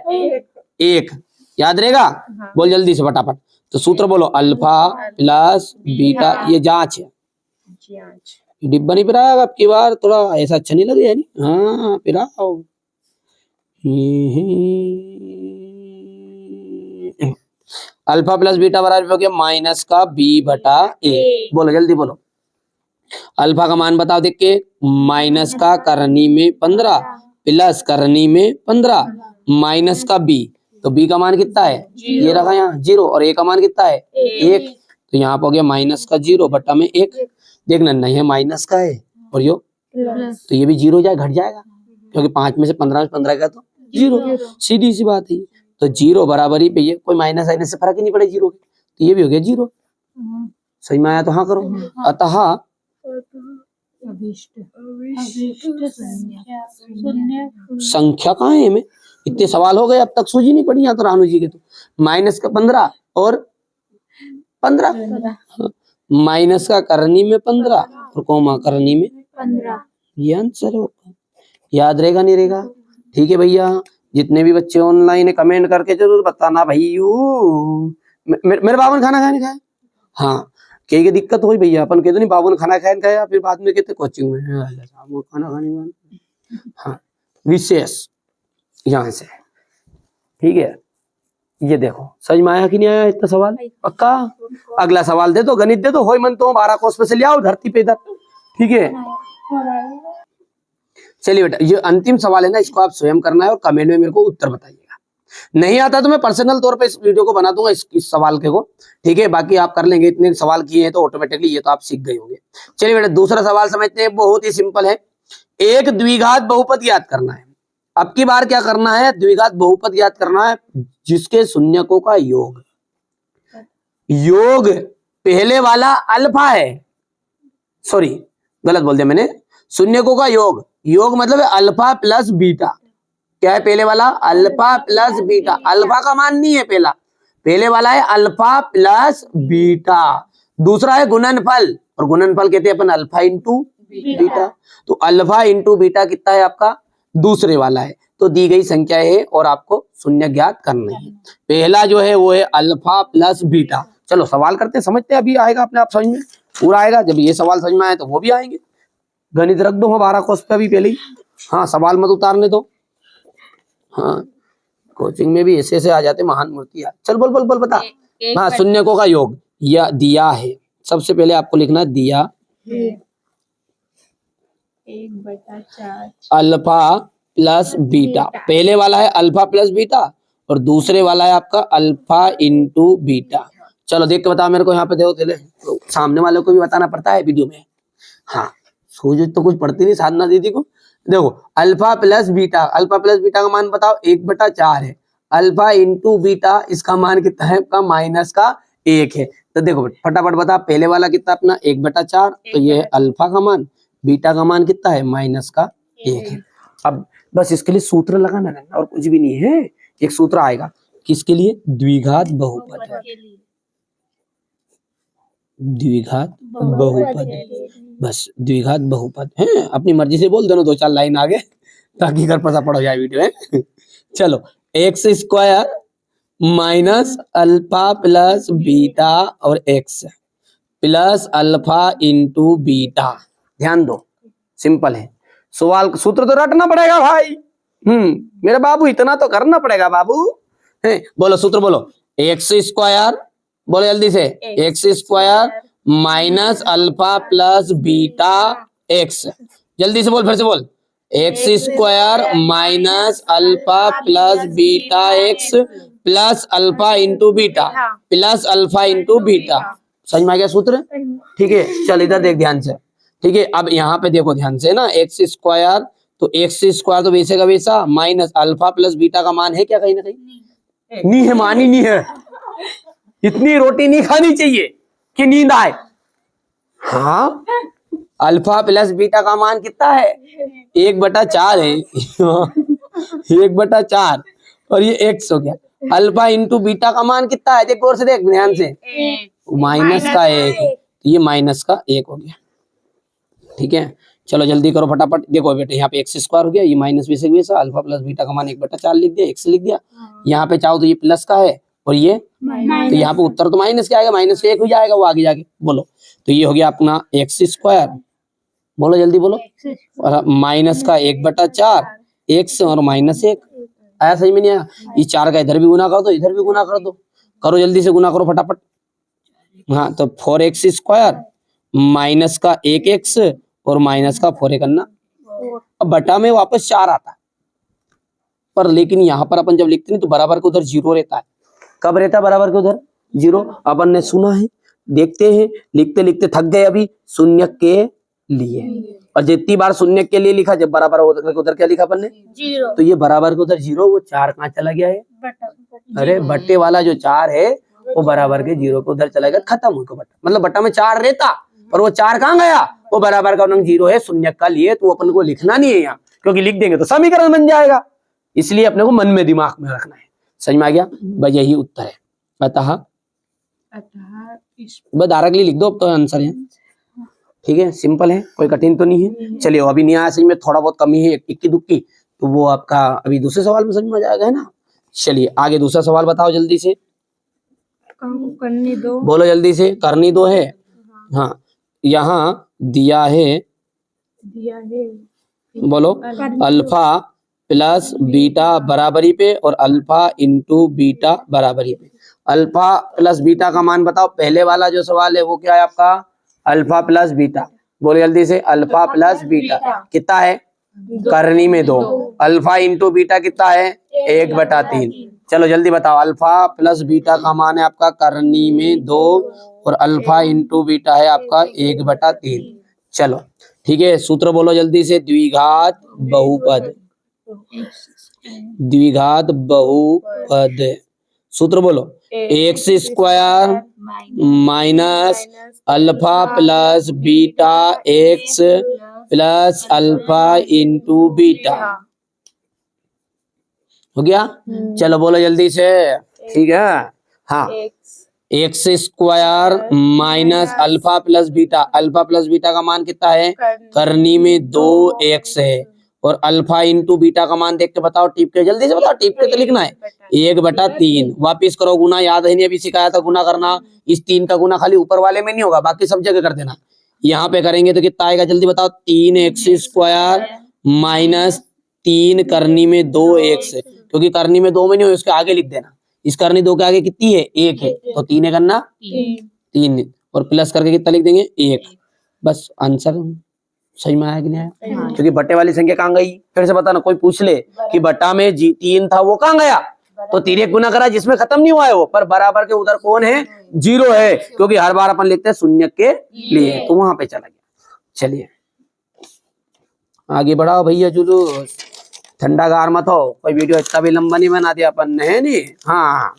1, याद रहेगा। बोल जल्दी से फटाफट, तो सूत्र बोलो, अल्फा प्लस बीटा, ये जांच है, डिब्बा नहीं पिराया अब की बार, थोड़ा ऐसा अच्छा नहीं लगे यानी, हाँ पिराओ। अल्फा प्लस बीटा बराबर हो गया माइनस का b बटा a, बोलो जल्दी बोलो। अल्फा का मान बताओ देख के, माइनस का करनी में 15 प्लस करनी में 15 माइनस का b, तो b का मान कितना है ये रखा यहाँ 0, और a का मान कितना है 1, तो यहाँ पे हो गया माइनस का 0 बटा में 1। देखना नहीं है माइनस का है और यो, तो ये भी 0 जाए घट जाएगा, क्योंकि 5 में से 15 में 15 का तो 0, सीधी सी बात है। तो 0 बराबरी पे ये कोई माइनस आने से फर्क ही नहीं पड़े 0 के, तो ये भी हो गया 0। सही में आया तो हाँ करो। अतः संख्या कहाँ है में, इतने सवाल हो गए अब तक सूझी नहीं पड़ी यहाँ तो रानू जी के, तो माइनस का 15 और 15 माइनस का करनी में 15 और कोमा करनी में
15,
ये आंसर होगा। याद रहेगा नहीं रहेगा। ठीक है भैया, जितने भी बच्चे ऑनलाइन है कमेंट करके जरूर बताना भाई। मेरे बाबू ने खाना खाया नहीं खाया, हाँ कहीं की दिक्कत हुई भैया, अपन कहते नहीं बाबू ने खाना खाया नहीं खाया, फिर बाद में कहते कोचिंग में खाना खाने में, हाँ विशेष यहाँ से। ठीक है, ये देखो समझ में आया कि नहीं आया इतना सवाल, पक्का। अगला सवाल दे दो, गणित दे दो, हो मन तो 12 कोस में से ले आओ धरती पे इधर। ठीक है, चलिए बेटा ये अंतिम सवाल है ना, इसको आप स्वयं करना है और कमेंट में मेरे को उत्तर बताइएगा। नहीं आता तो मैं पर्सनल तौर पे इस वीडियो को बना दूंगा इस सवाल के को। ठीक है, बाकी आप कर लेंगे, इतने सवाल किए हैं तो ऑटोमेटिकली ये तो आप सीख गए होंगे। चलिए बेटा दूसरा सवाल समझते हैं, बहुत ही सिंपल है। एक द्विघात बहुपद याद करना है। अब की बार क्या करना है, द्विघात बहुपद याद करना है जिसके शून्यकों का योग, योग पहले वाला अल्फा है, सॉरी गलत बोल दिया मैंने, शून्यकों का योग, योग मतलब अल्फा प्लस बीटा, क्या है पहले वाला? Alpha plus beta. अल्फा का मान नहीं है पहला, पहले वाला है अल्फा प्लस बीटा। दूसरा है गुणनफल, और गुणनफल कहते हैं अपन अल्फा इंटू बीटा। तो अल्फा इंटू बीटा कितना है आपका? दूसरे वाला है। तो दी गई संख्या है और आपको शून्य ज्ञात करना है। पहला जो है वो है अल्फा प्लस बीटा। चलो सवाल करते हैं, समझते हैं, अभी आएगा अपने आप समझ में, पूरा आएगा। जब ये सवाल समझ में आए तो वो भी आएंगे। गणित रख दो हमारा कोर्स पे अभी पहले ही। हाँ, सवाल मत उतारने दो। हाँ, कोचिंग में भी ऐसे ऐसे आ जाते महान मूर्तियां। चल बोल बोल बोल बता। हाँ, शून्यकों का योग या दिया है। सबसे पहले आपको लिखना है दिया
1/4
अल्फा प्लस बीटा। पहले वाला है अल्फा प्लस बीटा और दूसरे वाला है आपका अल्फा इंटू बीटा। चलो देख के बता मेरे को, यहाँ पे देखो पहले, तो सामने वाले को भी बताना पड़ता है वीडियो में। हाँ, सूझ तो कुछ पड़ती नहीं साधना दीदी को। देखो alpha plus beta, alpha plus beta का मान बताओ 1/4 है। अल्फा इंटू बीटा, इसका मान कितना है आपका? माइनस का 1 है। तो देखो फटाफट बता, पहले वाला कितना अपना 1/4, तो ये है अल्फा का मान, बीटा का मान कितना है? माइनस का 1 है। अब बस इसके लिए सूत्र लगाना रहना और कुछ भी नहीं है। एक सूत्र आएगा किसके लिए? द्विघात बहुपद। द्विघात बहुपद, बस द्विघात बहुपद है। अपनी मर्जी से बोल देना 2-4 लाइन आगे, ताकि घर पर पढ़ हो जाए वीडियो है। चलो, x square minus alpha plus beta और x plus alpha into beta. ध्यान दो, सिंपल है सवाल। सूत्र तो रटना पड़ेगा भाई। मेरे बाबू, इतना तो करना पड़ेगा बाबू। है, बोलो सूत्र बोलो। एक्स स्क्वायर, बोलो जल्दी से, x square minus alpha plus beta x. जल्दी से बोल, फिर से बोल। X square minus alpha plus beta x plus alpha into beta plus alpha into beta. समझ में आ गया सूत्र? ठीक है, चल इधर देख ध्यान से। ठीक है, अब यहाँ पे देखो ध्यान से ना, एक्स स्क्वायर, तो एक्स स्क्वायर तो वैसे का वैसा माइनस अल्फा प्लस बीटा का मान है क्या? कहीं ना कहीं नहीं है, मान ही नहीं है। इतनी रोटी नहीं खानी चाहिए कि नींद आए। हाँ, अल्फा प्लस बीटा का मान कितना है? 1/4 है। 1/4 और ये एक्स हो गया। अल्फा इंटू बीटा का मान कितना है? देख और से देख ध्यान से, माइनस का 1, ये माइनस का 1 हो गया। ठीक है, चलो जल्दी करो फटाफट। देखो बेटे, यहाँ पे एक्स स्क्वायर हो गया, ये माइनस वैसे वैसा, अल्फा प्लस बीटा का मान 1/4 लिख दिया, एक्स लिख दिया। यहाँ पे चाहो तो ये प्लस का है और ये, तो यहाँ पे उत्तर तो माइनस क्या आएगा? माइनस का 1 हो जाएगा वो आगे जाके। बोलो, तो ये हो गया अपना एक्स स्क्वायर, बोलो जल्दी बोलो, और माइनस का 1/4 एक्स और माइनस 1। आया समझ में नहीं आया? ये 4 का इधर भी गुना कर दो, इधर भी गुना कर दो, करो जल्दी से गुना करो फटाफट। हाँ, तो 4x स्क्वायर माइनस का 1x और माइनस का 4 करना। अब बटा में वापस 4 आता है, पर लेकिन यहाँ पर अपन जब लिखते हैं तो बराबर के उधर 0 रहता है। कब रहता है बराबर के उधर 0? अपन ने सुना है, देखते हैं, लिखते लिखते थक गए अभी, शून्य के लिए। और जितनी बार शून्य के लिए लिखा, जब बराबर उधर क्या लिखा अपन ने?
0।
तो ये बराबर के उधर 0, वो 4 कहाँ चला गया है? अरे बट्टे वाला जो 4 है वो बराबर के 0 को उधर चला गया, खत्म हो गया बट्टा। मतलब बट्टा में 4 रहता, पर वो 4 कहाँ गया? वो बराबर का रंग 0 है, शून्य का लिए, तो अपन को लिखना नहीं है यहाँ, क्योंकि लिख देंगे तो समीकरण बन जाएगा। इसलिए अपने को मन में दिमाग में रखना है। समझ में आ गया? बस यही उत्तर है। अतः बस डायरेक्टली लिख दो, अब तो आंसर है। ठीक है, सिंपल है, कोई कठिन तो नहीं है। चलिए, अभी नहीं आया, सही में थोड़ा बहुत कमी है, इक्की दुक्की, तो वो आपका अभी दूसरे सवाल में समझ में आ जाएगा, है ना। चलिए आगे दूसरा सवाल बताओ जल्दी से,
करनी दो,
बोलो जल्दी से, करनी दो है। हाँ, यहाँ दिया है, बोलो, अल्फा प्लस बीटा बराबरी पे और अल्फा इंटू बीटा बराबरी पे। अल्फा प्लस बीटा का मान बताओ। पहले वाला जो सवाल है वो क्या है आपका? Alpha plus beta. बोलो जल्दी से, अल्फा प्लस बीटा कितना है? करनी में 2। अल्फा इंटू बीटा कितना है? 1/3। चलो जल्दी बताओ, अल्फा प्लस बीटा का मान है आपका करनी में 2 और अल्फा इंटू बीटा है आपका 1/3। चलो ठीक है, सूत्र बोलो जल्दी से। द्विघात बहुपद, द्विघात बहुपद। सूत्र बोलो, x square minus alpha plus beta x plus alpha into beta. हो गया। चलो बोलो जल्दी से, ठीक है। हाँ, x square minus alpha plus beta, alpha plus beta का मान कितना है, करनी में 2x है, और अल्फा इंटू बीटा का मान देख के बताओ, टिप के जल्दी से बताओ, टिप के तो लिखना है 1/3। वापिस करो गुना, याद है नहीं अभी सिखाया था गुना करना, इस 3 का गुना खाली ऊपर वाले में नहीं होगा, बाकी सब जगह कर देना। यहाँ पे करेंगे तो कितना आएगा जल्दी बताओ, 3x स्क्वायर माइनस 3 करनी में 2x, क्योंकि करनी में 2 में नहीं हो, उसके आगे लिख देना, इस करनी 2 के आगे कितनी है, 1 है, तो 3 है करना 3, और प्लस करके कितना लिख देंगे 1। बस आंसर सही में आया कि नहीं आया, क्योंकि बट्टे वाली संख्या कहाँ गई, फिर से बताना, कोई पूछ ले कि बट्टा में 3 था वो कहाँ गया, तो 3 एक गुना करा जिसमें खत्म नहीं हुआ है वो, पर बराबर के उधर कौन है, 0 है, क्योंकि हर बार अपन लिखते हैं शून्य के लिए, तो वहां पे चला गया। चलिए आगे बढ़ाओ भैया जुलूस, ठंडा गार मत हो, कोई वीडियो इतना भी लंबा नहीं बना दिया अपन ने, है नहीं। हाँ,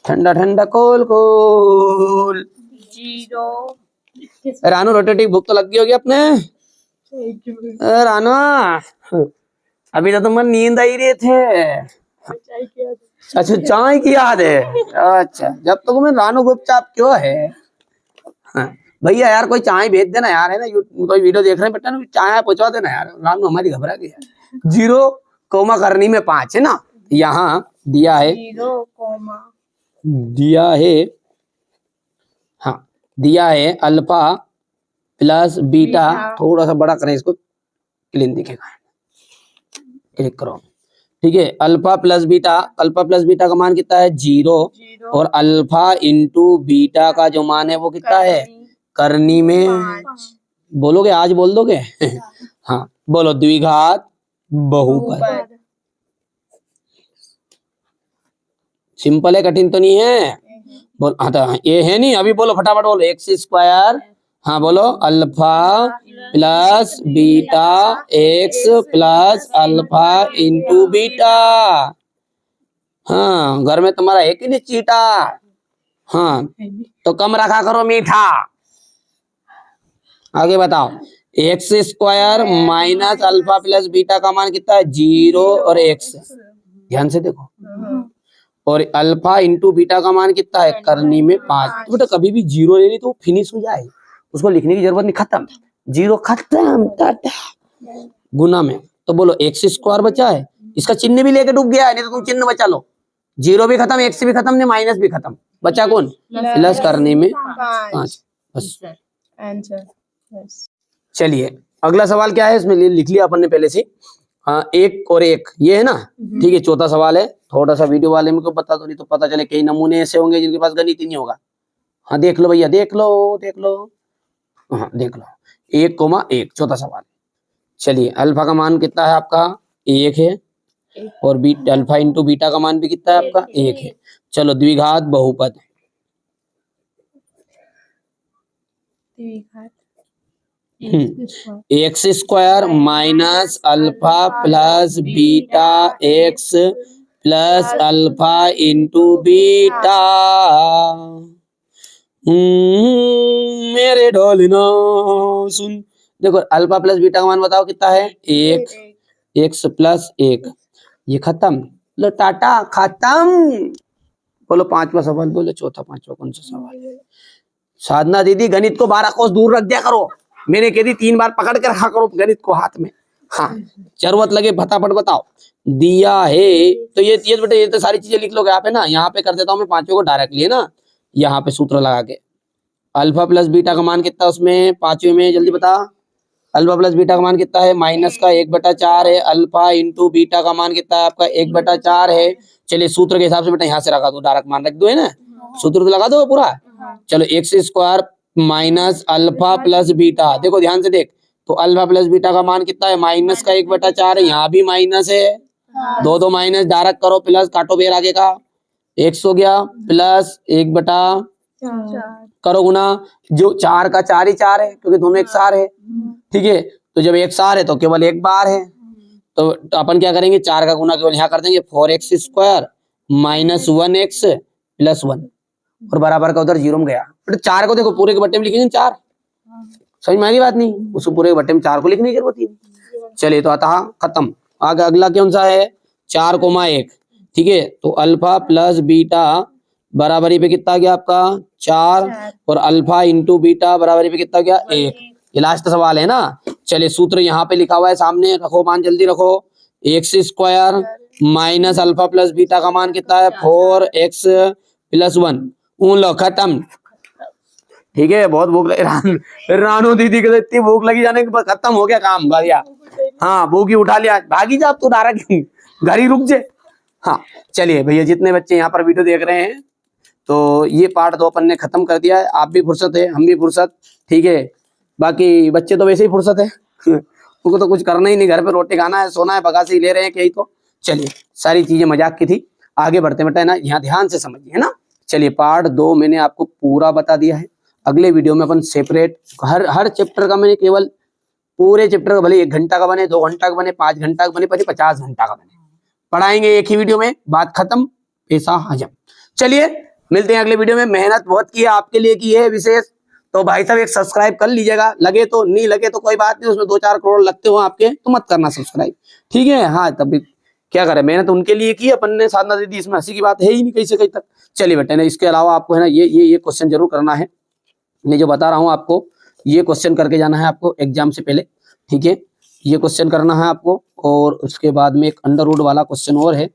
ठंडा ठंडा कोल कोल।
0
रानू रोटेटिव भूख तो लग गई होगी अपने, रानू अभी तो तुम नींद आई रहे थे। अच्छा चाय की याद है, अच्छा जब तक मैं रानू गुपचाप क्यों है। हाँ, भैया यार कोई चाय भेज देना यार, है ना, कोई वीडियो देख रहे हैं बेटा ना, चाय पहुंचा देना यार, रानू हमारी घबरा गई है। 0 कोमा करनी में 5 है ना, यहाँ दिया है,
0 कोमा
दिया है, हाँ दिया है अल्फा प्लस बीटा, थोड़ा सा बड़ा करें इसको, क्लीन दिखेगा, क्लिक करो, ठीक है। Alpha plus beta, alpha plus beta का मान कितना है 0, और अल्फा इंटू बीटा का जो मान है वो कितना है, करनी में, बोलोगे आज बोल दोगे हाँ बोलो, द्विघात बहुपद। सिंपल है, कठिन तो नहीं है, बोल हाँ तो ये है नहीं, अभी बोलो फटाफट बोलो, एक्स स्क्वायर, हाँ बोलो, alpha plus beta x plus alpha into beta. हाँ घर में तुम्हारा है कि नहीं चीटा, हाँ तो कम रखा करो मीठा। आगे बताओ, x square minus alpha plus beta का मान कितना है 0 और x, ध्यान से देखो, और अल्फा इंटू बीटा का मान कितना है, करनी में 5। तो बेटा कभी भी 0 ले ली तो फिनिश हो जाए, उसको लिखने की जरूरत नहीं, खत्म, 0 खत्म, टाटा गुना में। तो बोलो एक्स स्क्वायर बचा है, इसका चिन्ह भी लेके डूब गया है, नहीं तो तुम चिन्ह बचा लो, 0 भी खत्म, x भी खत्म, नहीं माइनस भी खत्म, बचा कौन, प्लस करने में 5, बस
आंसर।
चलिए अगला सवाल क्या है, इसमें लिख लिया अपन ने पहले से, हाँ 1 और 1 ये है ना, ठीक है। चौथा सवाल है, थोड़ा सा वीडियो वाले में को पता तो नहीं, तो पता चले कई नमूने ऐसे होंगे जिनके पास गणित ही नहीं होगा। हाँ देख लो भैया, देख लो देख लो, हाँ देख लो, 1,1 चौथा सवाल। चलिए अल्फा का मान कितना है आपका 1 है, और बीटा अल्फा इंटू बीटा का मान भी कितना है आपका 1 है। चलो द्विघात बहुपद, x square minus alpha plus beta x plus alpha into beta. मेरे ढोलना सुन, देखो अल्फा प्लस बीटा का मान बताओ कितना है 1, एक्स प्लस 1, ये खत्म, लो टाटा खत्म। बोलो 5वां सवाल, बोलो चौथा 5वां कौन सा सवाल। साधना दीदी गणित को 12 कोस दूर रख दिया करो, मैंने कह दी 3 बार पकड़ के रखा करो गणित को हाथ में। हाँ जरूरत लगे फटाफट बताओ, दिया है तो ये बेटे ये तो सारी चीजें लिख लोगे आप, है ना। यहाँ पे कर देता हूँ मैं 5वें को डायरेक्टली, है ना, यहाँ पे सूत्र लगा के, अल्फा प्लस बीटा का मान कितना उसमें 5वें में, जल्दी बता, अल्फा प्लस बीटा का मान कितना है, माइनस का 1/4 है, अल्फा इंटू बीटा का मान कितना है आपका 1/4 है। चलिए सूत्र के हिसाब से बेटा यहाँ से लगा दो, डायरेक्ट मान रख दो, है ना, सूत्र तो लगा दो पूरा। चलो x square minus alpha plus beta, देखो ध्यान से देख, तो अल्फा प्लस बीटा का मान कितना है, माइनस का 1/4 है, यहाँ भी माइनस है, 2 माइनस डायरेक्ट करो, प्लस काटो बेर आगे का, x हो गया प्लस 1/4 करो गुना, जो 4 का 4 ही 4 है, क्योंकि दोनों एक सार है, ठीक है। तो जब एक सार है तो केवल एक बार है, तो अपन क्या करेंगे 4 का गुना केवल यहाँ कर देंगे, 4x square minus 1x plus 1, और बराबर का उधर 0 में गया। बट 4 को देखो पूरे के बट्टे में लिखेंगे 4, समझ में आ गई बात नहीं, उसको पूरे के बट्टे में 4 को लिखने की जरूरत है। चलिए तो अतः खत्म। आगे अगला कौन सा है 4,1, ठीक है, तो अल्फा प्लस बीटा बराबरी पे कितना गया आपका 4 और अल्फा इंटू बीटा बराबरी पे कितना गया 1। ये लास्ट सवाल है ना। चलिए सूत्र यहाँ पे लिखा हुआ है सामने, रखो मान जल्दी रखो। X square minus alpha plus beta का मान कितना है 4x प्लस 1। ऊन लो खत्म। ठीक है, बहुत भूख लगी रानू दीदी को इतनी भूख लगी जाने के बाद खत्म हो गया काम बढ़िया। हाँ भूख ही उठा लिया, भागी जा तू डायरेक्ट घर ही रुक जाए। हाँ चलिए भैया, जितने बच्चे यहाँ पर वीडियो देख रहे हैं तो ये पार्ट 2 अपन ने खत्म कर दिया है। आप भी फुर्सत है, हम भी फुर्सत, ठीक है। बाकी बच्चे तो वैसे ही फुर्सत है उनको तो कुछ करना ही नहीं, घर पे रोटी खाना है, सोना है, बगासी ले रहे हैं कहीं। तो चलिए सारी चीजें मजाक की थी, आगे बढ़ते बेटा है ना, यहाँ ध्यान से समझिए है ना। चलिए पार्ट 2 मैंने आपको पूरा बता दिया है। अगले वीडियो में अपन सेपरेट हर चैप्टर का मैंने केवल पूरे चैप्टर का, भले 1 घंटा का बने, 2 घंटा का बने, 5 घंटा का बने, 50 घंटा का बने, पढ़ाएंगे एक ही वीडियो में, बात खत्म, पैसा हजम। चलिए मिलते हैं अगले वीडियो में। मेहनत बहुत की है आपके लिए की है विशेष, तो भाई साहब एक सब्सक्राइब कर लीजिएगा, लगे तो, नहीं लगे तो कोई बात नहीं, उसमें 2-4 करोड़ लगते हो आपके तो मत करना सब्सक्राइब, ठीक है। हाँ तब क्या करें, मेहनत उनके लिए की अपन ने, साधना दीदी, इसमें हंसी की बात है ही नहीं कहीं से कहीं तक। चलिए बेटे ना, इसके अलावा आपको है ना ये क्वेश्चन जरूर करना है, मैं जो बता रहा हूँ आपको, ये क्वेश्चन करके जाना है आपको एग्जाम से पहले, ठीक है। ये क्वेश्चन करना है आपको, और उसके बाद में एक अंडर रूट वाला क्वेश्चन और है।